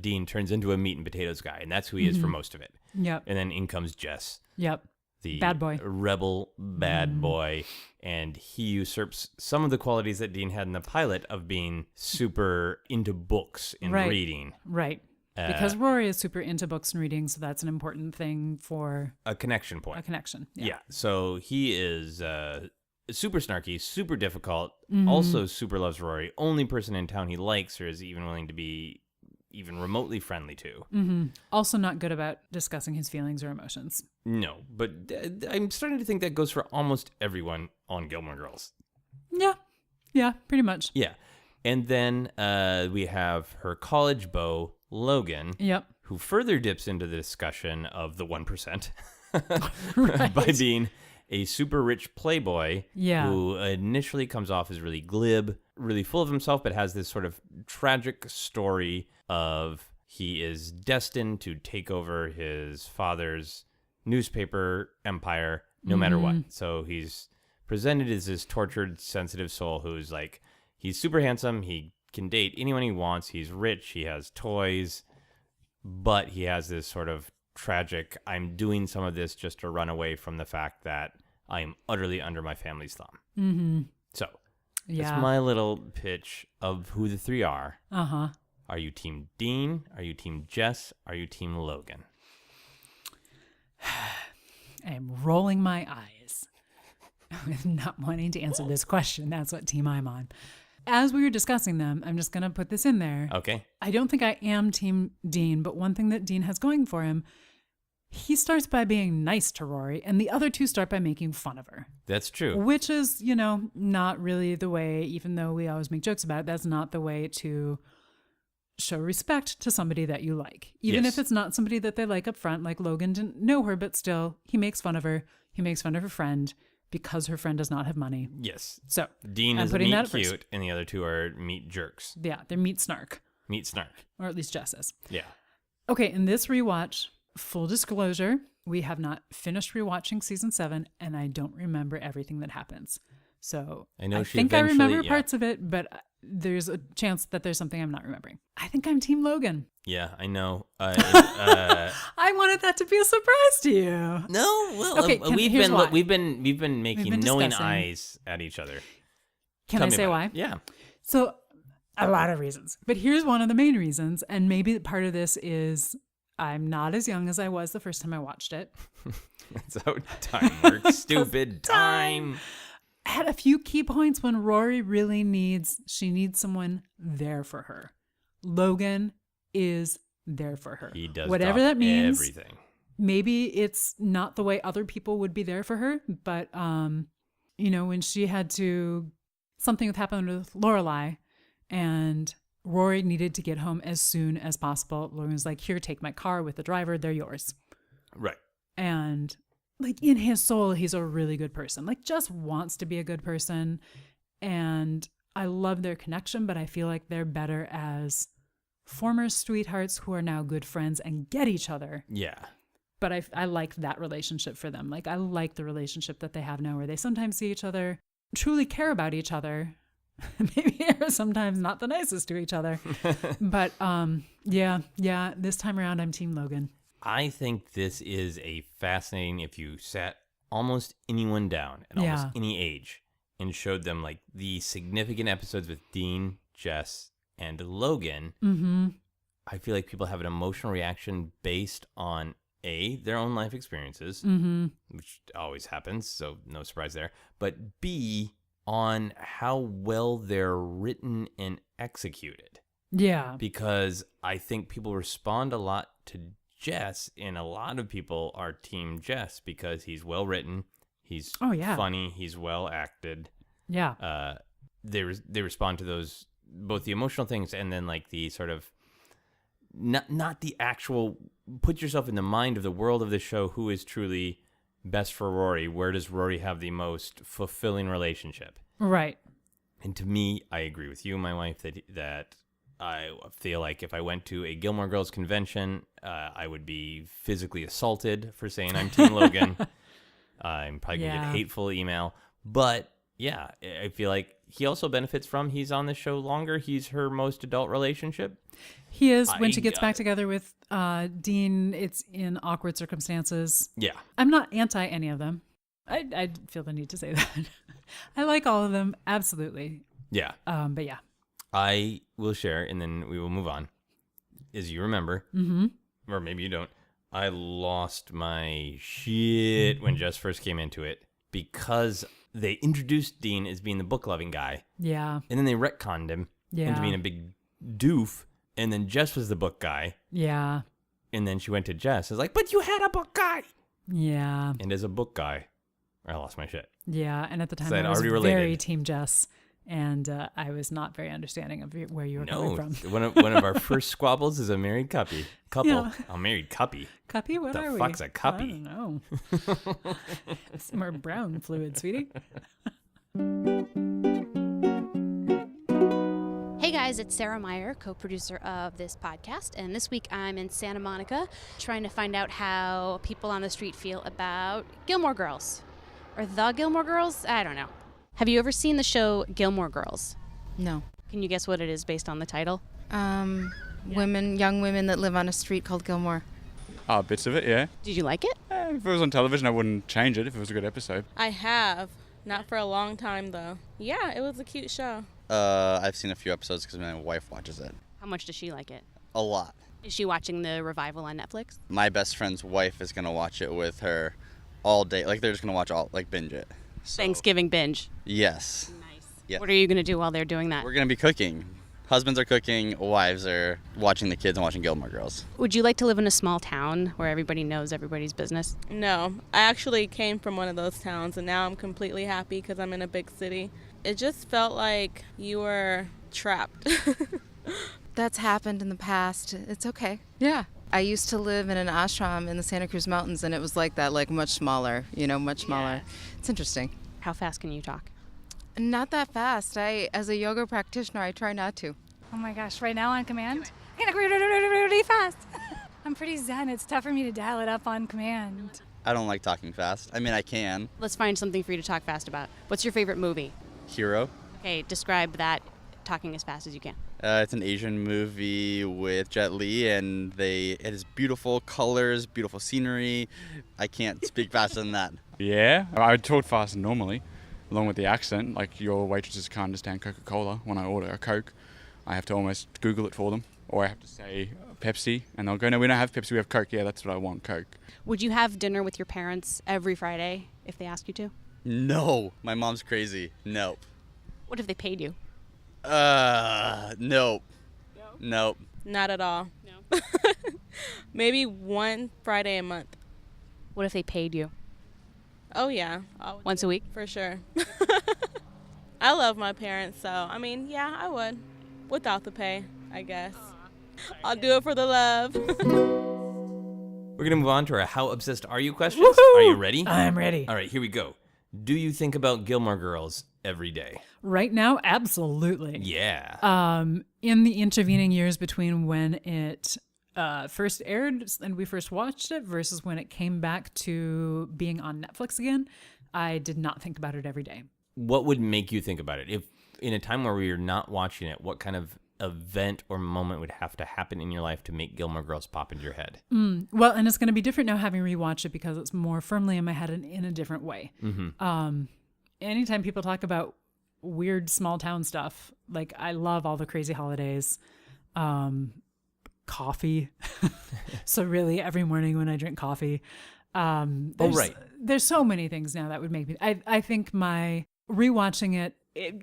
Dean turns into a meat and potatoes guy. And that's who he is for most of it. Yep. And then in comes Jess, Yep. the Bad boy. rebel bad boy. And he usurps some of the qualities that Dean had in the pilot of being super into books and Right. reading. Right. Because Rory is super into books and reading, so that's an important thing for A connection point. a connection. Yeah. So he is super snarky, super difficult, Mm-hmm. also super loves Rory. Only person in town he likes or is even willing to be even remotely friendly to. Mm-hmm. Also not good about discussing his feelings or emotions. No, but I'm starting to think that goes for almost everyone on Gilmore Girls. Yeah. Yeah, pretty much. Yeah. And then we have her college beau, Logan, Yep. who further dips into the discussion of the 1% Right. by being a super rich playboy Yeah. who initially comes off as really glib, really full of himself, but has this sort of tragic story of he is destined to take over his father's newspaper empire no matter what. So he's presented as this tortured, sensitive soul who's like, he's super handsome, he can date anyone he wants, he's rich, he has toys, but he has this sort of tragic, I'm doing some of this just to run away from the fact that I am utterly under my family's thumb. Mm-hmm. So Yeah. that's my little pitch of who the 3 are. Uh-huh. Are you team Dean? Are you team Jess? Are you team Logan? I am rolling my eyes with not wanting to answer this question. That's what team I'm on. As we were discussing them, I'm just going to put this in there. Okay. I don't think I am team Dean, but one thing that Dean has going for him, he starts by being nice to Rory, and the other 2 start by making fun of her. That's true. Which is, not really the way, even though we always make jokes about it, that's not the way to show respect to somebody that you like. Even Yes. if it's not somebody that they like up front, like Logan didn't know her, but still, he makes fun of her. He makes fun of her friend because her friend does not have money. Yes. So, Dean I'm is putting meat that first. cute, and the other 2 are meat jerks. Yeah, they're meat snark, Meat snark. or at least Jess is. Yeah. Okay, in this rewatch, full disclosure, we have not finished rewatching season 7, and I don't remember everything that happens. So I know she think I remember eventually- yeah. parts of it, but there's a chance that there's something I'm not remembering. I think I'm Team Logan. Yeah, I know. I wanted that to be a surprise to you. No, well, Okay, here's why. we've been making been knowing discussing. eyes at each other. Can Tell I me say about why? it. Yeah. So, a lot of reasons. But here's one of the main reasons, and maybe part of this is I'm not as young as I was the first time I watched it. That's how time works. Stupid time. At a few key points when Rory really needs someone there for her. Logan is there for her. He does whatever drop that means. everything. Maybe it's not the way other people would be there for her, but when she had to, something happened with Lorelai, and Rory needed to get home as soon as possible. Logan was like, "Here, take my car with the driver. They're yours." Right. And like in his soul, he's a really good person. Like just wants to be a good person. And I love their connection, but I feel like they're better as former sweethearts who are now good friends and get each other. Yeah. But I like that relationship for them. Like, I like the relationship that they have now where they sometimes see each other, truly care about each other. Maybe are sometimes not the nicest to each other. But yeah, this time around, I'm Team Logan. I think this is a fascinating, if you sat almost anyone down at almost any age and showed them like the significant episodes with Dean, Jess, and Logan, I feel like people have an emotional reaction based on A, their own life experiences, which always happens, so no surprise there, but B, on how well they're written and executed. Yeah. Because I think people respond a lot to Jess, and a lot of people are Team Jess because he's well written, he's funny, he's well acted. Yeah. They respond to those, both the emotional things and then like the sort of not the actual, put yourself in the mind of the world of the show, who is truly best for Rory, where does Rory have the most fulfilling relationship? Right. And to me, I agree with you, my wife, that I feel like if I went to a Gilmore Girls convention, I would be physically assaulted for saying I'm Team Logan. I'm probably going to get a hateful email. But yeah, I feel like he also benefits from, he's on the show longer. He's her most adult relationship. He is. When she gets back together with Dean, it's in awkward circumstances. Yeah. I'm not anti any of them. I feel the need to say that. I like all of them. Absolutely. Yeah. But yeah. I will share, and then we will move on. As you remember, or maybe you don't, I lost my shit when Jess first came into it because they introduced Dean as being the book-loving guy. Yeah. And then they retconned him into being a big doof, and then Jess was the book guy. Yeah. And then she went to Jess. I was like, but you had a book guy. Yeah. And as a book guy, I lost my shit. Yeah. And at the time, So I was already very related. Team Jess. And I was not very understanding of where you were coming from. one of our first squabbles is a married couple. Yeah. A married cuppy. Cuppy? What The are we? fuck's a cuppy? I don't know. Some more brown fluid, sweetie. Hey guys, it's Sarah Meyer, co-producer of this podcast, and this week I'm in Santa Monica trying to find out how people on the street feel about Gilmore Girls. Or the Gilmore Girls? I don't know. Have you ever seen the show Gilmore Girls? No. Can you guess what it is based on the title? Young women that live on a street called Gilmore. Bits of it, yeah. Did you like it? If it was on television, I wouldn't change it if it was a good episode. I have. Not for a long time, though. Yeah, it was a cute show. I've seen a few episodes because my wife watches it. How much does she like it? A lot. Is she watching the revival on Netflix? My best friend's wife is going to watch it with her all day. Like, they're just going to watch binge it. So, Thanksgiving binge. Yes. Nice. Yes. What are you going to do while they're doing that? We're going to be cooking. Husbands are cooking, wives are watching the kids and watching Gilmore Girls. Would you like to live in a small town where everybody knows everybody's business? No, I actually came from one of those towns, and now I'm completely happy because I'm in a big city. It just felt like you were trapped. That's happened in the past. It's okay. Yeah. I used to live in an ashram in the Santa Cruz Mountains, and it was like that, like much smaller, much smaller. It's interesting. How fast can you talk? Not that fast. As a yoga practitioner, I try not to. Oh my gosh, right now on command? I gotta go really fast. I'm pretty zen. It's tough for me to dial it up on command. I don't like talking fast. I mean, I can. Let's find something for you to talk fast about. What's your favorite movie? Hero. Okay, describe that talking as fast as you can. It's an Asian movie with Jet Li, and it has beautiful colors, beautiful scenery. I can't speak faster than that. Yeah, I would talk faster normally, along with the accent. Like, your waitresses can't understand Coca-Cola. When I order a Coke, I have to almost Google it for them. Or I have to say Pepsi, and they'll go, no, we don't have Pepsi, we have Coke. Yeah, that's what I want, Coke. Would you have dinner with your parents every Friday if they asked you to? No, my mom's crazy. Nope. What if they paid you? Nope. Nope. Not at all. No. Maybe one Friday a month. What if they paid you? Oh, yeah. Once a week? For sure. I love my parents, so, I mean, yeah, I would. Without the pay, I guess. I'll do it for the love. We're going to move on to our How Obsessed Are You questions. Woohoo! Are you ready? I'm ready. All right, here we go. Do you think about Gilmore Girls every day? Right now, absolutely. Yeah. In the intervening years between when it first aired and we first watched it versus when it came back to being on Netflix again, I did not think about it every day. What would make you think about it? If in a time where we are not watching it, what kind of event or moment would have to happen in your life to make Gilmore Girls pop into your head? Well, and it's going to be different now having rewatched it because it's more firmly in my head and in a different way. Anytime people talk about weird small town stuff, like I love all the crazy holidays, coffee. So really every morning when I drink coffee, there's so many things now that would make me, I think my rewatching it,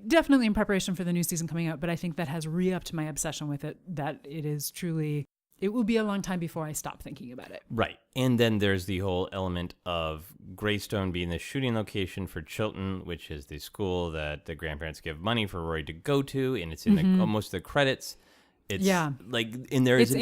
definitely in preparation for the new season coming out, but I think that has re-upped my obsession with it, that it is truly, it will be a long time before I stop thinking about it. Right. And then there's the whole element of Greystone being the shooting location for Chilton, which is the school that the grandparents give money for Rory to go to, and it's in almost the credits. It's like, and there is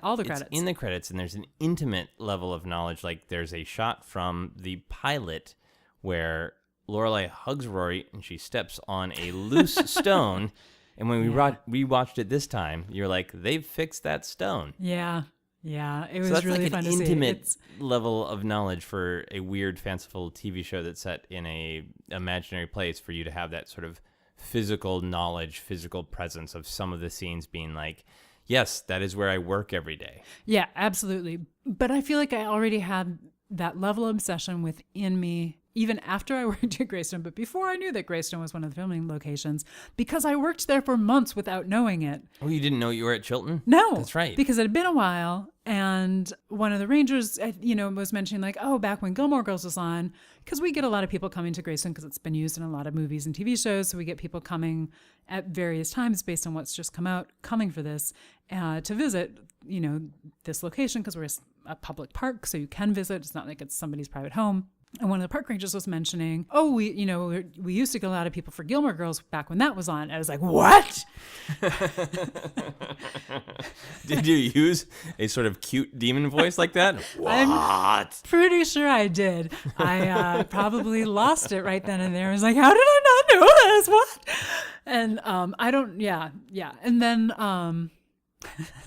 all the credits. It's in the credits, and there's an intimate level of knowledge. Like there's a shot from the pilot where Lorelai hugs Rory and she steps on a loose stone. And when we watched it this time, you're like, they've fixed that stone. Yeah. Yeah. It was so that's really like fun an to intimate see. level of knowledge for a weird, fanciful TV show that's set in a imaginary place, for you to have that sort of physical knowledge, physical presence of some of the scenes being like, yes, that is where I work every day. Yeah, absolutely. But I feel like I already had that level of obsession within me even after I worked at Greystone, but before I knew that Greystone was one of the filming locations, because I worked there for months without knowing it. Oh, you didn't know you were at Chilton? No. That's right. Because it had been a while, and one of the rangers, was mentioning like, oh, back when Gilmore Girls was on, because we get a lot of people coming to Greystone because it's been used in a lot of movies and TV shows, so we get people coming at various times based on what's just come out, coming for this, to visit, this location, because we're a public park, so you can visit. It's not like it's somebody's private home. And one of the park rangers was mentioning, oh, we used to get a lot of people for Gilmore Girls back when that was on. I was like, what? Did you use a sort of cute demon voice like that? What? I'm pretty sure I did. I probably lost it right then and there. I was like, how did I not know this? What? And And then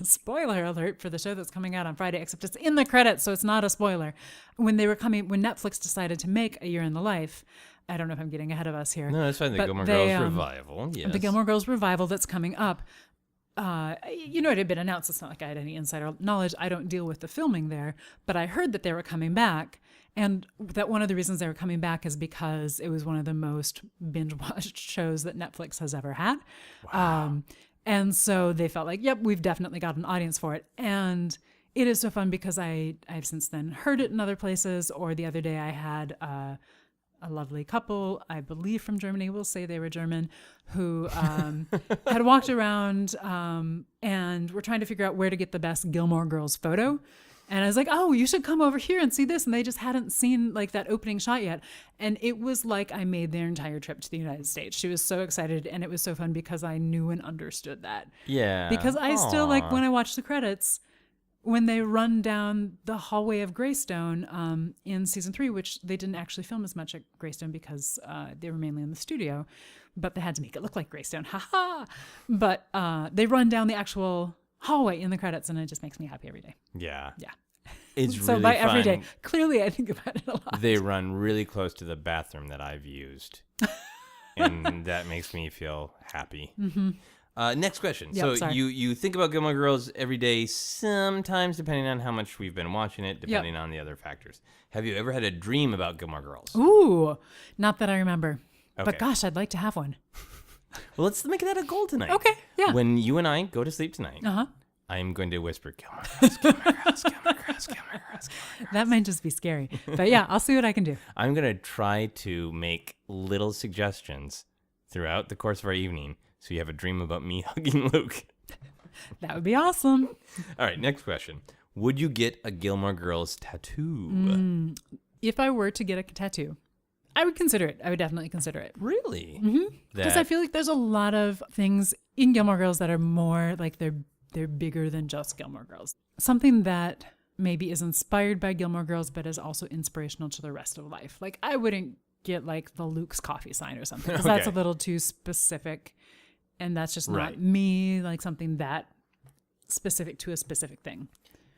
spoiler alert for the show that's coming out on Friday, except it's in the credits, so it's not a spoiler. When Netflix decided to make A Year in the Life, I don't know if I'm getting ahead of us here. No, that's fine. The Gilmore Girls revival. Yes. The Gilmore Girls revival that's coming up. It had been announced. It's not like I had any insider knowledge. I don't deal with the filming there, but I heard that they were coming back, and that one of the reasons they were coming back is because it was one of the most binge-watched shows that Netflix has ever had. Wow. And so they felt like, yep, we've definitely got an audience for it. And it is so fun because I've since then heard it in other places. Or the other day I had a lovely couple, I believe from Germany, we'll say they were German, who had walked around and were trying to figure out where to get the best Gilmore Girls photo. And I was like, oh, you should come over here and see this. And they just hadn't seen like that opening shot yet. And it was like I made their entire trip to the United States. She was so excited. And it was so fun because I knew and understood that. Yeah. Because I still like when I watch the credits, when they run down the hallway of Greystone in season 3, which they didn't actually film as much at Greystone because they were mainly in the studio, but they had to make it look like Greystone. Ha ha. But they run down the actual hallway in the credits, and it just makes me happy every day. Yeah. Yeah. It's so really by fun. Every day, clearly I think about it a lot. They run really close to the bathroom that I've used, and that makes me feel happy. Mm-hmm. Next question. Yep, so you think about Gilmore Girls every day, sometimes depending on how much we've been watching it, depending on the other factors. Have you ever had a dream about Gilmore Girls? Ooh, not that I remember. Okay. But gosh, I'd like to have one. Well, let's make that a goal tonight. Okay, yeah. When you and I go to sleep tonight, I'm going to whisper, Gilmore Girls, Gilmore Girls, Gilmore Girls, Gilmore Girls, Gilmore Girls. That might just be scary. But yeah, I'll see what I can do. I'm going to try to make little suggestions throughout the course of our evening so you have a dream about me hugging Luke. That would be awesome. All right, next question. Would you get a Gilmore Girls tattoo? If I were to get a tattoo, I would consider it. I would definitely consider it. Really? Because I feel like there's a lot of things in Gilmore Girls that are more like they're bigger than just Gilmore Girls. Something that maybe is inspired by Gilmore Girls, but is also inspirational to the rest of life. Like I wouldn't get like the Luke's coffee sign or something. Because that's a Okay. little too specific. And that's just Right. not me, like something that specific to a specific thing.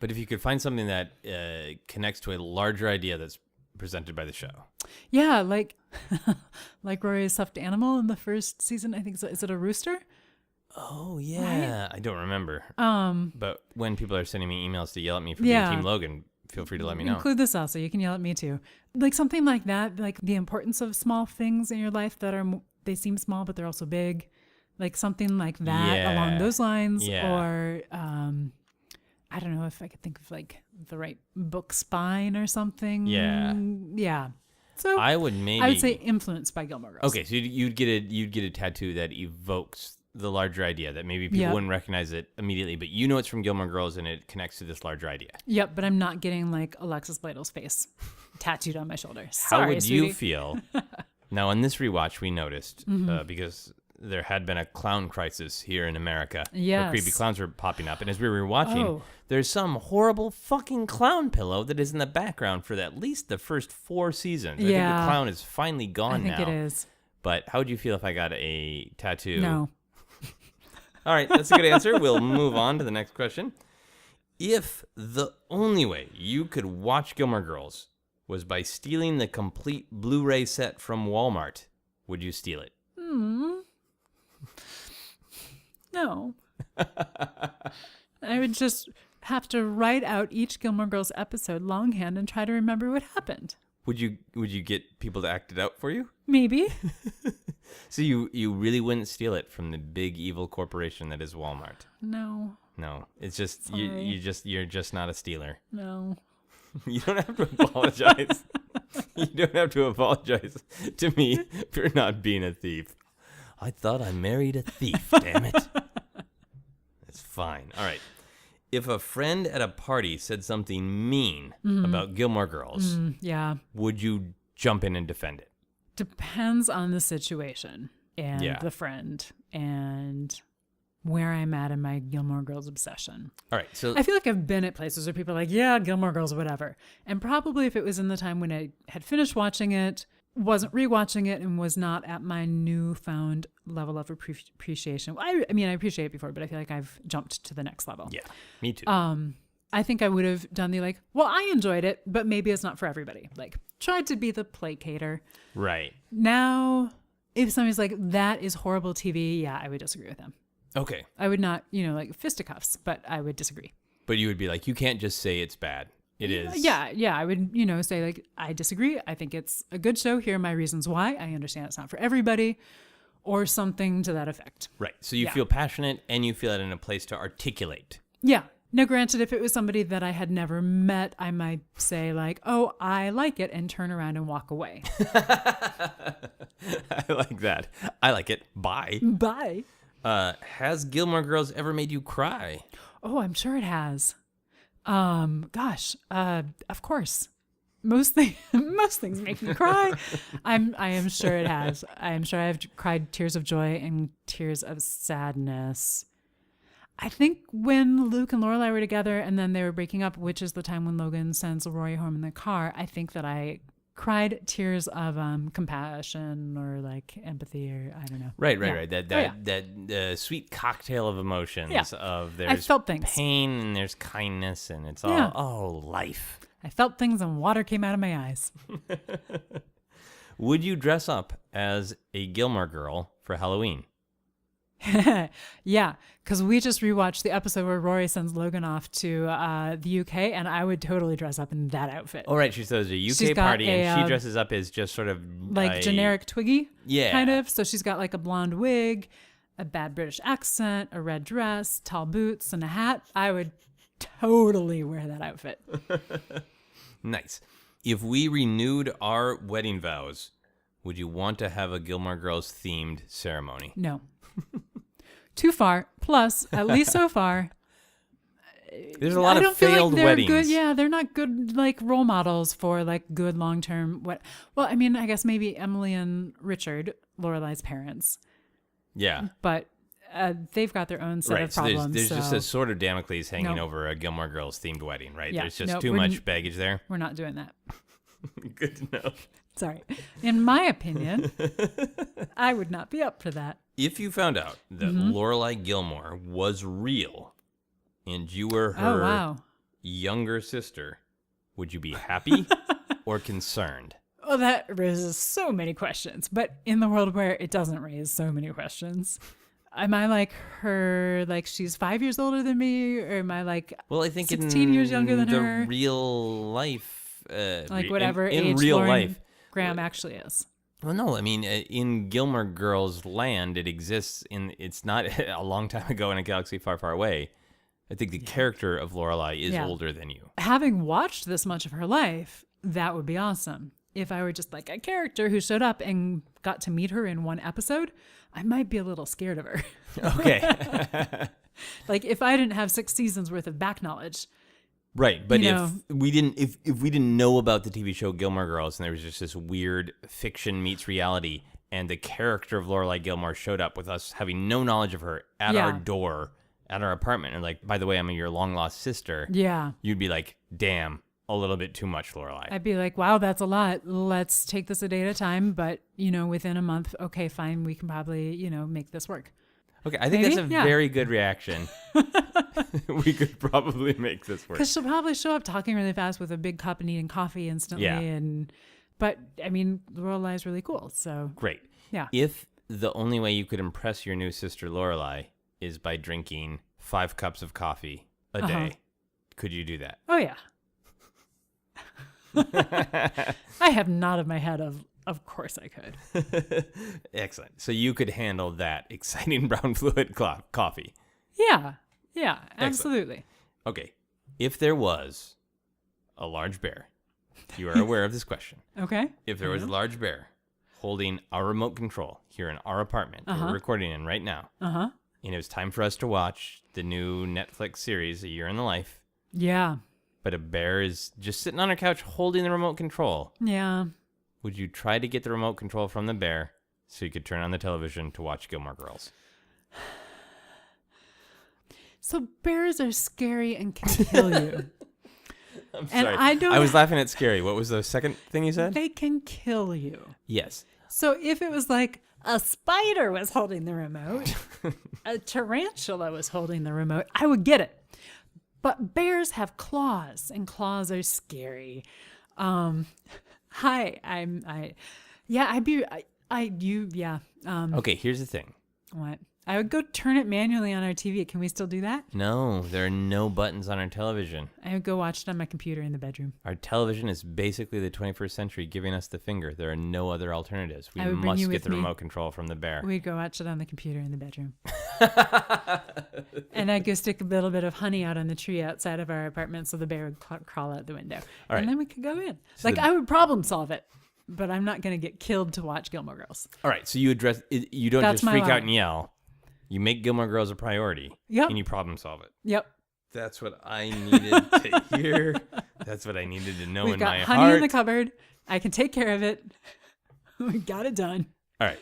But if you could find something that connects to a larger idea that's presented by the show. Yeah, like like Rory's stuffed animal in the first season. I think is it a rooster? Oh yeah, I don't remember. But when people are sending me emails to yell at me for Yeah. being Team Logan, feel free to let me know. Include this also. You can yell at me too. Like something like that, like the importance of small things in your life that are they seem small but they're also big. Like something like that Yeah. along those lines. Yeah. Or I don't know if I could think of like the right book spine or something. Yeah. Yeah. So I would say influenced by Gilmore Girls. Okay, so you'd get a tattoo that evokes the larger idea that maybe people Yep. wouldn't recognize it immediately, but you know it's from Gilmore Girls and it connects to this larger idea. Yep, but I'm not getting like Alexis Bledl's face tattooed on my shoulder. How Sorry, would sweetie. you feel? Now, on this rewatch, we noticed Mm-hmm. because there had been a clown crisis here in America. Where Yes. creepy clowns were popping up. And as we were watching, Oh. there's some horrible fucking clown pillow that is in the background for at least the first 4 seasons. I think Yeah. the clown is finally gone I think now. it is. But how would you feel if I got a tattoo? No. All right, that's a good answer. We'll move on to the next question. If the only way you could watch Gilmore Girls was by stealing the complete Blu-ray set from Walmart, would you steal it? No. I would just have to write out each Gilmore Girls episode longhand and try to remember what happened. Would you get people to act it out for you? Maybe. So you really wouldn't steal it from the big evil corporation that is Walmart? No. No, it's just Sorry. you're just not a stealer. No. You don't have to apologize. You don't have to apologize to me for not being a thief. I thought I married a thief, damn it. It's fine. All right. If a friend at a party said something mean about Gilmore Girls, Yeah. would you jump in and defend it? Depends on the situation and Yeah. the friend and where I'm at in my Gilmore Girls obsession. All right. So I feel like I've been at places where people are like, yeah, Gilmore Girls, whatever. And probably if it was in the time when I had finished watching it, wasn't rewatching it, and was not at my newfound level of appreciation. I mean, I appreciate it before, but I feel like I've jumped to the next level. yeah, me too. I think I would have done the like, well, I enjoyed it, but maybe it's not for everybody. Like, tried to be the placater. Right. Now, if somebody's like, that is horrible TV, yeah, I would disagree with them. Okay. I would not, like fisticuffs, but I would disagree. But you would be like, you can't just say it's bad. It is. Yeah, I would, say like, I disagree. I think it's a good show. Here are my reasons why. I understand it's not for everybody, or something to that effect. Right. So you Yeah. feel passionate and you feel it in a place to articulate. Yeah. Now, granted, if it was somebody that I had never met, I might say like, oh, I like it, and turn around and walk away. I like that. I like it. Bye. Bye. Has Gilmore Girls ever made you cry? Oh, I'm sure it has. Of course. Most things make me cry. I am sure it has. I am sure I've cried tears of joy and tears of sadness. I think when Luke and Lorelai were together and then they were breaking up, which is the time when Logan sends Rory home in the car, I think that I cried tears of compassion or like empathy, or I don't know. Right. Yeah. That sweet cocktail of emotions. Yeah. Of I there's felt things. pain and there's kindness and it's all Yeah. life. I felt things and water came out of my eyes. Would you dress up as a Gilmore Girl for Halloween? Yeah, because we just rewatched the episode where Rory sends Logan off to the UK, and I would totally dress up in that outfit. Oh, right. She says a She's UK got party and she a, dresses up as just sort of like generic Twiggy, Yeah. kind of. So she's got like a blonde wig, a bad British accent, a red dress, tall boots, and a hat. I would totally wear that outfit. Nice. If we renewed our wedding vows, would you want to have a Gilmore Girls themed ceremony? No. Too far. Plus, at least so far, There's a lot I of don't feel failed like they're weddings. good. Yeah, they're not good like role models for like good long term. Well, I mean, I guess maybe Emily and Richard, Lorelai's parents, Yeah. but they've got their own set Right. of So problems. there's just so a sword of Damocles hanging No. over a Gilmore Girls themed wedding, right? Yeah. There's just No, too we're much baggage there. we're not doing that. Good to know. Sorry. In my opinion, I would not be up for that. If you found out that Lorelai Gilmore was real and you were her younger sister, would you be happy or concerned? Well, that raises so many questions. But in the world where it doesn't raise so many questions, am I like her, like she's 5 years older than me? Or am I like I think 16 years younger than her? The real life. Like whatever in age real Lauren life. Graham actually is. Well, no, I mean, in Gilmore Girls land, it exists it's not a long time ago in a galaxy far, far away. I think the character of Lorelai is older than you. Having watched this much of her life, that would be awesome. If I were just like a character who showed up and got to meet her in one episode, I might be a little scared of her. Okay. Like if I didn't have 6 seasons worth of back knowledge. Right, but if we didn't know about the TV show Gilmore Girls and there was just this weird fiction meets reality and the character of Lorelai Gilmore showed up with us having no knowledge of her at our door, at our apartment, and like, by the way, I'm your long lost sister. Yeah. You'd be like, damn, a little bit too much, Lorelai. I'd be like, wow, that's a lot. Let's take this a day at a time, but within a month, okay, fine, we can probably, make this work. Okay, I think that's a very good reaction. We could probably make this work. Because she'll probably show up talking really fast with a big cup and eating coffee instantly. But, I mean, Lorelai is really cool, so. Great. Yeah. If the only way you could impress your new sister Lorelai is by drinking 5 cups of coffee a day, could you do that? Oh, yeah. I have nodded my head of course I could. Excellent. So you could handle that exciting brown fluid coffee. Yeah, absolutely. Okay. If there was a large bear, you are aware of this question. Okay. If there was a large bear holding our remote control here in our apartment that we're recording in right now, and it was time for us to watch the new Netflix series, A Year in the Life. Yeah. But a bear is just sitting on our couch holding the remote control. Yeah. Would you try to get the remote control from the bear so you could turn on the television to watch Gilmore Girls? So bears are scary and can kill you. I'm and sorry. I was laughing at scary. What was the second thing you said? They can kill you. Yes. So if it was like a spider was holding the remote, a tarantula was holding the remote, I would get it. But bears have claws, and claws are scary. Okay, here's the thing. What? I would go turn it manually on our TV. Can we still do that? No, there are no buttons on our television. I would go watch it on my computer in the bedroom. Our television is basically the 21st century giving us the finger. There are no other alternatives. We must get the remote control from the bear. We'd go watch it on the computer in the bedroom. And I'd go stick a little bit of honey out on the tree outside of our apartment so the bear would crawl out the window. All right. And then we could go in. So I would problem solve it, but I'm not going to get killed to watch Gilmore Girls. All right, so you don't just freak out and yell. You make Gilmore Girls a priority, and you problem solve it. Yep. That's what I needed to hear. That's what I needed to know in my heart. We've got honey in the cupboard. I can take care of it. We got it done. All right.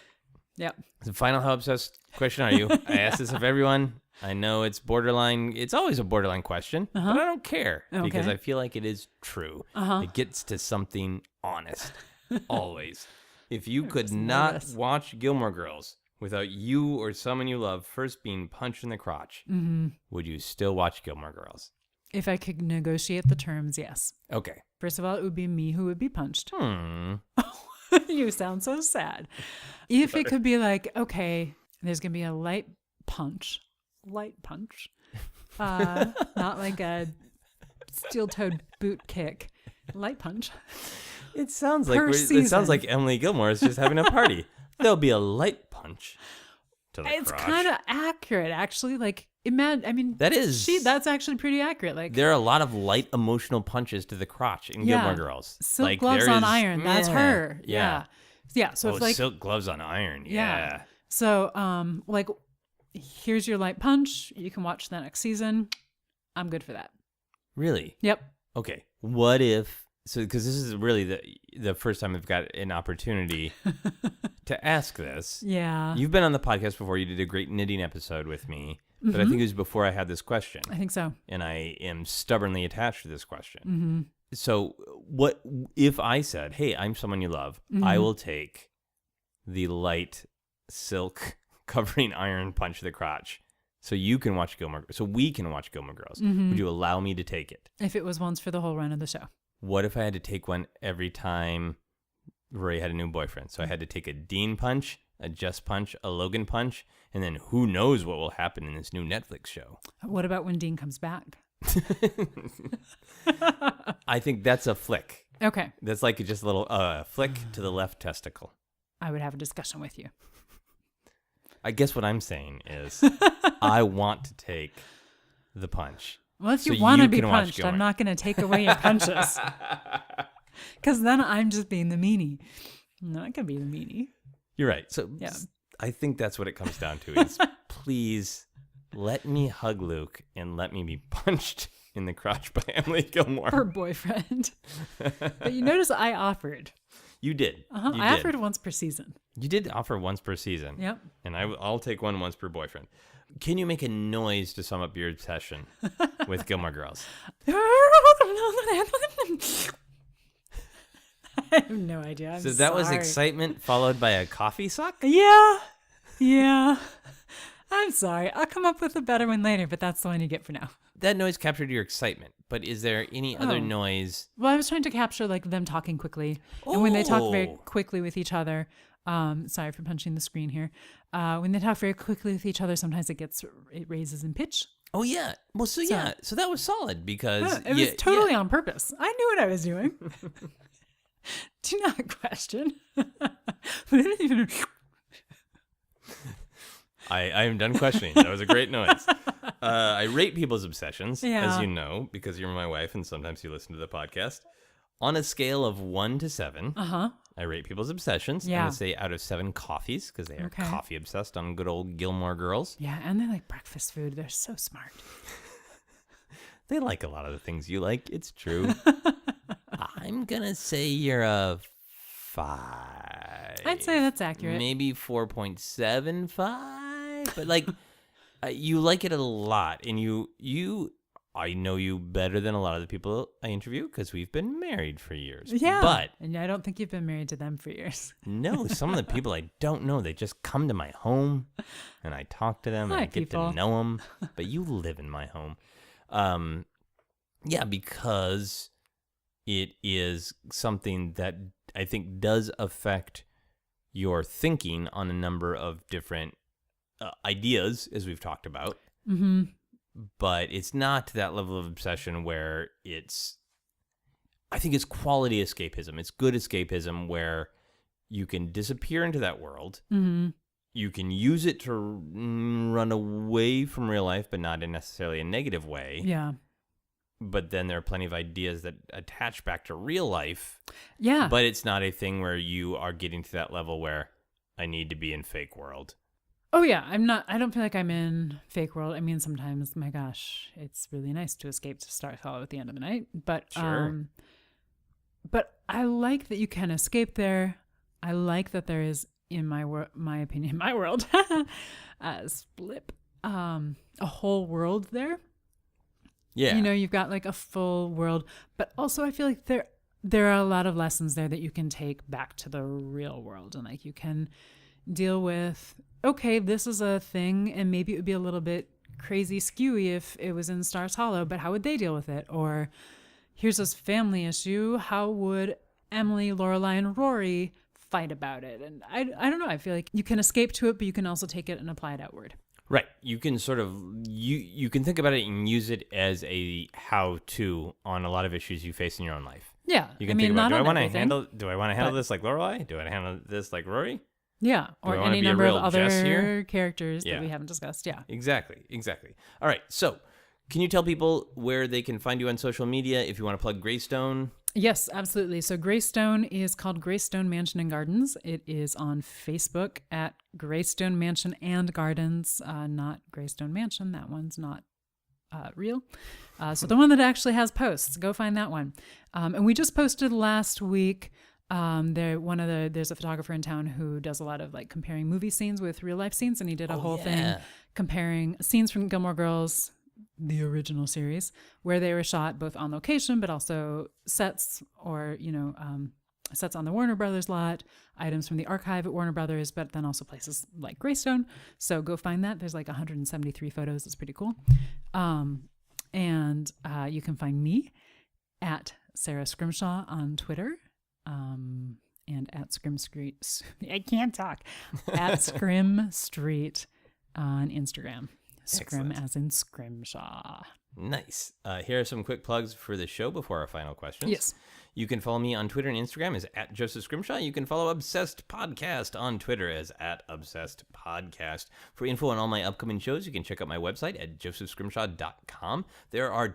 Yep. The final how obsessed question are you? I ask this of everyone. I know it's borderline. It's always a borderline question, but I don't care because I feel like it is true. It gets to something honest. Always. If you could not watch Gilmore Girls without you or someone you love first being punched in the crotch, would you still watch Gilmore Girls? If I could negotiate the terms, yes. Okay. First of all, it would be me who would be punched. You sound so sad. If it could be like, okay, there's going to be a light punch. Not like a steel-toed boot kick. Light punch. It sounds like Emily Gilmore is just having a party. There'll be a light punch to the crotch. It's kind of accurate, actually. Like, that's actually pretty accurate. Like, there are a lot of light emotional punches to the crotch in Gilmore Girls. Silk gloves on iron. That's her. Yeah. So it's like silk gloves on iron. Yeah. So, here's your light punch. You can watch the next season. I'm good for that. Really? Yep. Okay. What if? So, because this is really the first time I've got an opportunity to ask this. Yeah. You've been on the podcast before. You did a great knitting episode with me, but I think it was before I had this question. I think so. And I am stubbornly attached to this question. So what if I said, hey, I'm someone you love. I will take the light silk covering iron punch to the crotch so you can watch so we can watch Gilmore Girls. Would you allow me to take it? If it was once for the whole run of the show. What if I had to take one every time Rory had a new boyfriend? So I had to take a Dean punch, a Jess punch, a Logan punch, and then who knows what will happen in this new Netflix show. What about when Dean comes back? I think that's a flick. Okay. That's like just a little flick to the left testicle. I would have a discussion with you. I guess what I'm saying is I want to take the punch. Well, if so you want to you be can watch punched, Gilmore. I'm not going to take away your punches. Because then I'm just being the meanie. No, I can be the meanie. You're right. So Yeah. I think that's what it comes down to is please let me hug Luke and let me be punched in the crotch by Emily Gilmore. Her boyfriend. But you notice I offered. You did. Uh-huh. You I did. offered once per season. You did offer once per season. Yep. And I'll take one once per boyfriend. Can you make a noise to sum up your obsession with Gilmore Girls? I have no idea. I'm So that was sorry. excitement followed by a coffee suck? Yeah. I'm sorry. I'll come up with a better one later, but that's the one you get for now. That noise captured your excitement, but is there any other Oh. noise? Well, I was trying to capture like them talking quickly, and when they talk very Oh. quickly with each other. Sorry for punching the screen here. When they talk very quickly with each other, sometimes it raises in pitch. Oh, yeah. Well, so that was solid because... It was totally on purpose. I knew what I was doing. Do not question. I am done questioning. That was a great noise. I rate people's obsessions, Yeah. as you know, because you're my wife and sometimes you listen to the podcast. On a scale of 1 to 7, I rate people's obsessions. I'm Yeah. going to say out of 7 coffees, because they are Okay. coffee obsessed on good old Gilmore Girls. Yeah, and they like breakfast food. They're so smart. They like a lot of the things you like. It's true. I'm going to say you're a 5. I'd say that's accurate. Maybe 4.75. But like, you like it a lot. And I know you better than a lot of the people I interview because we've been married for years. Yeah. But and I don't think you've been married to them for years. no, some of the people I don't know, they just come to my home and I talk to them and Hi, I get people. to know them. But you live in my home. Yeah, because it is something that I think does affect your thinking on a number of different ideas, as we've talked about. Mm-hmm. But it's not to that level of obsession where I think it's quality escapism. It's good escapism where you can disappear into that world. Mm-hmm. You can use it to run away from real life, but not in necessarily a negative way. Yeah. But then there are plenty of ideas that attach back to real life. Yeah. But it's not a thing where you are getting to that level where I need to be in fake world. Oh yeah, I don't feel like I'm in fake world. I mean, sometimes, my gosh, it's really nice to escape to Star Hollow at the end of the night. But Sure. But I like that you can escape there. I like that there is, in my opinion, my world, a whole world there. Yeah. You know, you've got like a full world, but also I feel like there are a lot of lessons there that you can take back to the real world, and like you can deal with, okay, this is a thing, and maybe it would be a little bit crazy skewy if it was in Stars Hollow, but how would they deal with it? Or here's this family issue, how would Emily, Lorelai, and Rory fight about it? And I don't know, I feel like you can escape to it, but you can also take it and apply it outward. Right. You can sort of, you can think about it and use it as a how-to on a lot of issues you face in your own life. Yeah. You can think about, not do I on want to everything, handle but- this like Lorelai? Do I handle this like Rory? Yeah, Do I or wanna any be a number of real Jess other here? characters Yeah. that we haven't discussed. Yeah. Exactly. All right. So can you tell people where they can find you on social media if you want to plug Greystone? Yes, absolutely. So Greystone is called Greystone Mansion and Gardens. It is on Facebook at Greystone Mansion and Gardens, not Greystone Mansion. That one's not real. So the one that actually has posts, go find that one. And we just posted last week. There's a photographer in town who does a lot of like comparing movie scenes with real life scenes, and he did a whole thing comparing scenes from Gilmore Girls the original series, where they were shot both on location, but also sets or, sets on the Warner Brothers lot, items from the archive at Warner Brothers, but then also places like Greystone. So go find that. There's like 173 photos. It's pretty cool. And you can find me at Sara Scrimshaw on Twitter, and at Scrim Street. I can't talk. At Scrim Street on Instagram. Scrim as in Scrimshaw. Nice. Here are some quick plugs for the show before our final questions. Yes. You can follow me on Twitter and Instagram as at Joseph Scrimshaw. You can follow Obsessed Podcast on Twitter as at Obsessed Podcast. For info on all my upcoming shows, you can check out my website at josephscrimshaw.com. There are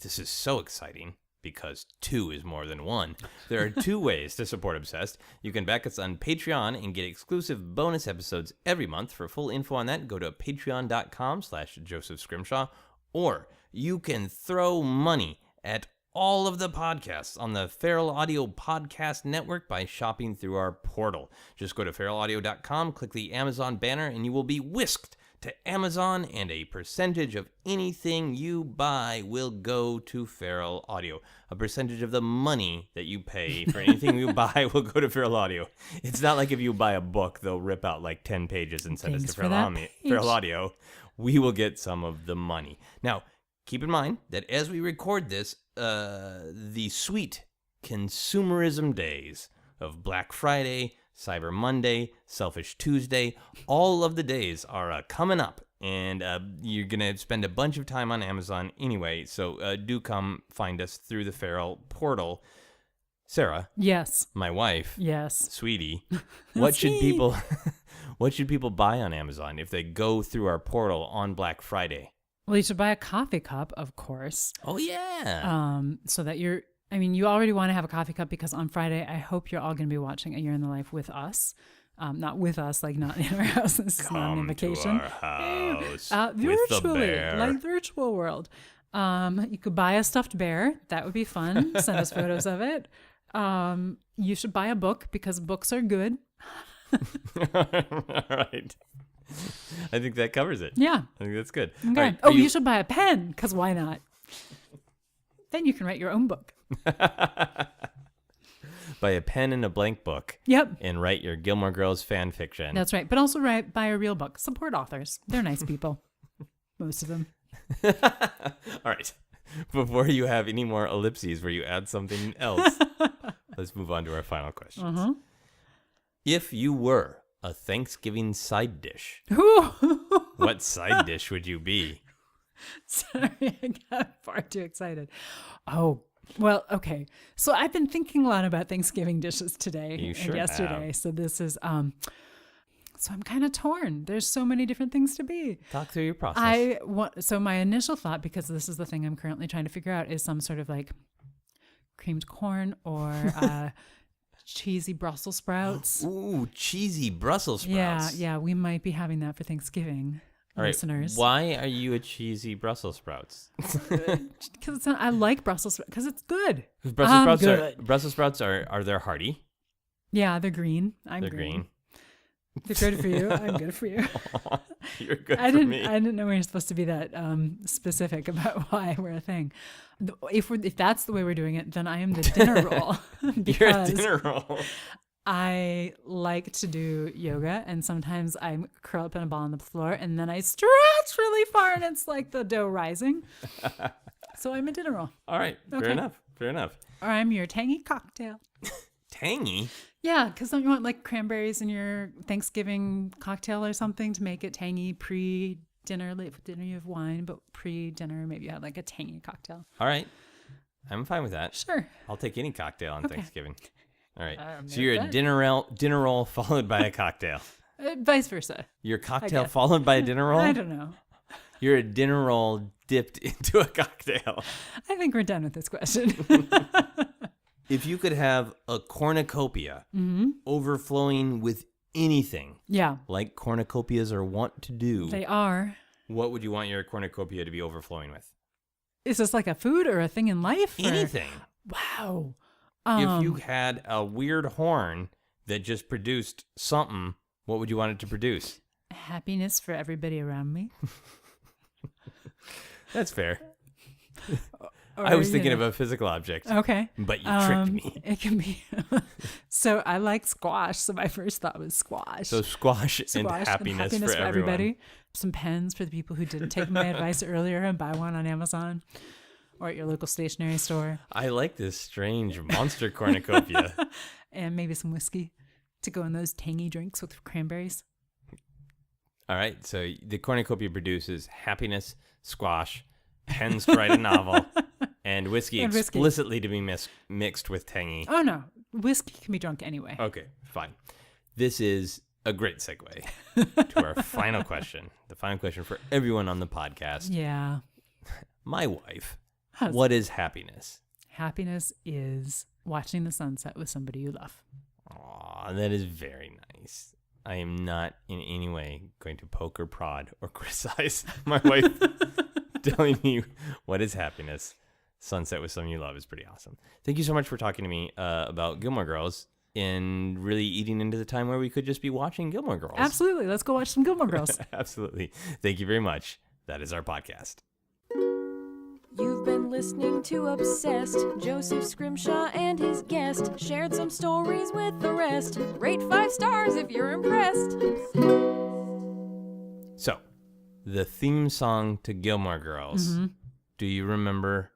this is so exciting because 2 is more than 1. There are 2 ways to support Obsessed. You can back us on Patreon and get exclusive bonus episodes every month. For full info on that, go to patreon.com/Joseph Scrimshaw, or you can throw money at all of the podcasts on the Feral Audio Podcast Network by shopping through our portal. Just go to feralaudio.com, click the Amazon banner, and you will be whisked to Amazon, and a percentage of anything you buy will go to Feral Audio. A percentage of the money that you pay for anything you buy will go to Feral Audio. It's not like if you buy a book, they'll rip out like 10 pages and send us to Feral Audio. We will get some of the money. Now, keep in mind that as we record this, the sweet consumerism days of Black Friday, Cyber Monday, Selfish Tuesday, all of the days are coming up, and you're going to spend a bunch of time on Amazon anyway, so do come find us through the Feral portal. Sarah. Yes. My wife. Yes. Sweetie. What should people buy on Amazon if they go through our portal on Black Friday? Well, you should buy a coffee cup, of course. Oh, yeah. So that you already want to have a coffee cup because on Friday, I hope you're all going to be watching A Year in the Life with us. Not with us, like not in our house. This is not an invocation. To our house virtually, with the bear. like virtual world. You could buy a stuffed bear. That would be fun. Send us photos of it. You should buy a book because books are good. All right. I think that covers it. Yeah. I think that's good. Okay. Right, you should buy a pen because why not? Then you can write your own book. Buy a pen and a blank book. Yep. And write your Gilmore Girls fan fiction. That's right. But also buy a real book. Support authors. They're nice people. Most of them. All right. Before you have any more ellipses where you add something else, let's move on to our final questions. Uh-huh. If you were a Thanksgiving side dish, what side dish would you be? Sorry, I got far too excited. Oh, well, okay. So I've been thinking a lot about Thanksgiving dishes today and yesterday. Have. So this is, so I'm kind of torn. There's so many different things to be. Talk through your process. So my initial thought, because this is the thing I'm currently trying to figure out, is some sort of like creamed corn or cheesy Brussels sprouts. Ooh, cheesy Brussels sprouts. Yeah, we might be having that for Thanksgiving. All right, listeners. why are you a cheesy Brussels sprouts? Because I like Brussels sprouts because it's good. Brussels sprouts are they hearty? Yeah, they're green. They're green. They're good for you. I'm good for you. You're good for me. I didn't know we were supposed to be that specific about why we're a thing. If that's the way we're doing it, then I am the dinner roll. You're a dinner roll. I like to do yoga, and sometimes I curl up in a ball on the floor, and then I stretch really far, and it's like the dough rising. So I'm a dinner roll. All right. Okay. Fair enough. Or I'm your tangy cocktail. Tangy? Yeah, because don't you want like cranberries in your Thanksgiving cocktail or something to make it tangy pre-dinner? Late for dinner you have wine, but pre-dinner maybe you have like a tangy cocktail. All right. I'm fine with that. Sure. I'll take any cocktail on Thanksgiving. All right. So you're you're a dinner roll followed by a cocktail. Vice versa. Your cocktail followed by a dinner roll? I don't know. You're a dinner roll dipped into a cocktail. I think we're done with this question. If you could have a cornucopia overflowing with anything, like cornucopias are wont to do, they are. What would you want your cornucopia to be overflowing with? Is this like a food or a thing in life? Anything. Wow. If you had a weird horn that just produced something, what would you want it to produce? Happiness for everybody around me. That's fair. Or, I was you thinking know. of a physical object. Okay. But you tricked me. It can be. So I like squash. So my first thought was squash. So squash and happiness for everyone. everybody. Some pens for the people who didn't take my advice earlier and buy one on Amazon or at your local stationery store. I like this strange monster cornucopia. And maybe some whiskey to go in those tangy drinks with cranberries. All right. So the cornucopia produces happiness, squash, pens to write a novel, and whiskey explicitly to be mixed with tangy. Oh, no. Whiskey can be drunk anyway. Okay, fine. This is a great segue to our final question. The final question for everyone on the podcast. Yeah. My wife, what is happiness? Happiness is watching the sunset with somebody you love. Aw, that is very nice. I am not in any way going to poke or prod or criticize my wife telling me what is happiness. Sunset with someone you love is pretty awesome. Thank you so much for talking to me about Gilmore Girls and really eating into the time where we could just be watching Gilmore Girls. Absolutely. Let's go watch some Gilmore Girls. Absolutely. Thank you very much. That is our podcast. You've been listening to Obsessed. Joseph Scrimshaw and his guest shared some stories with the rest. Rate 5 stars if you're impressed. So, the theme song to Gilmore Girls, do you remember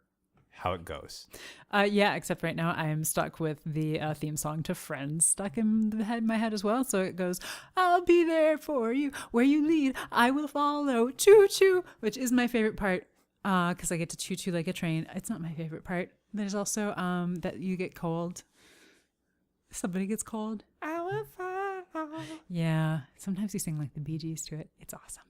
how it goes? Yeah, except right now I am stuck with the theme song to Friends stuck in my head as well. So it goes, I'll be there for you. Where you lead, I will follow. Choo choo, which is my favorite part. Because I get to choo-choo like a train. It's not my favorite part. There's also that you get cold. Somebody gets cold. I will follow. Yeah. Sometimes you sing like the Bee Gees to it. It's awesome.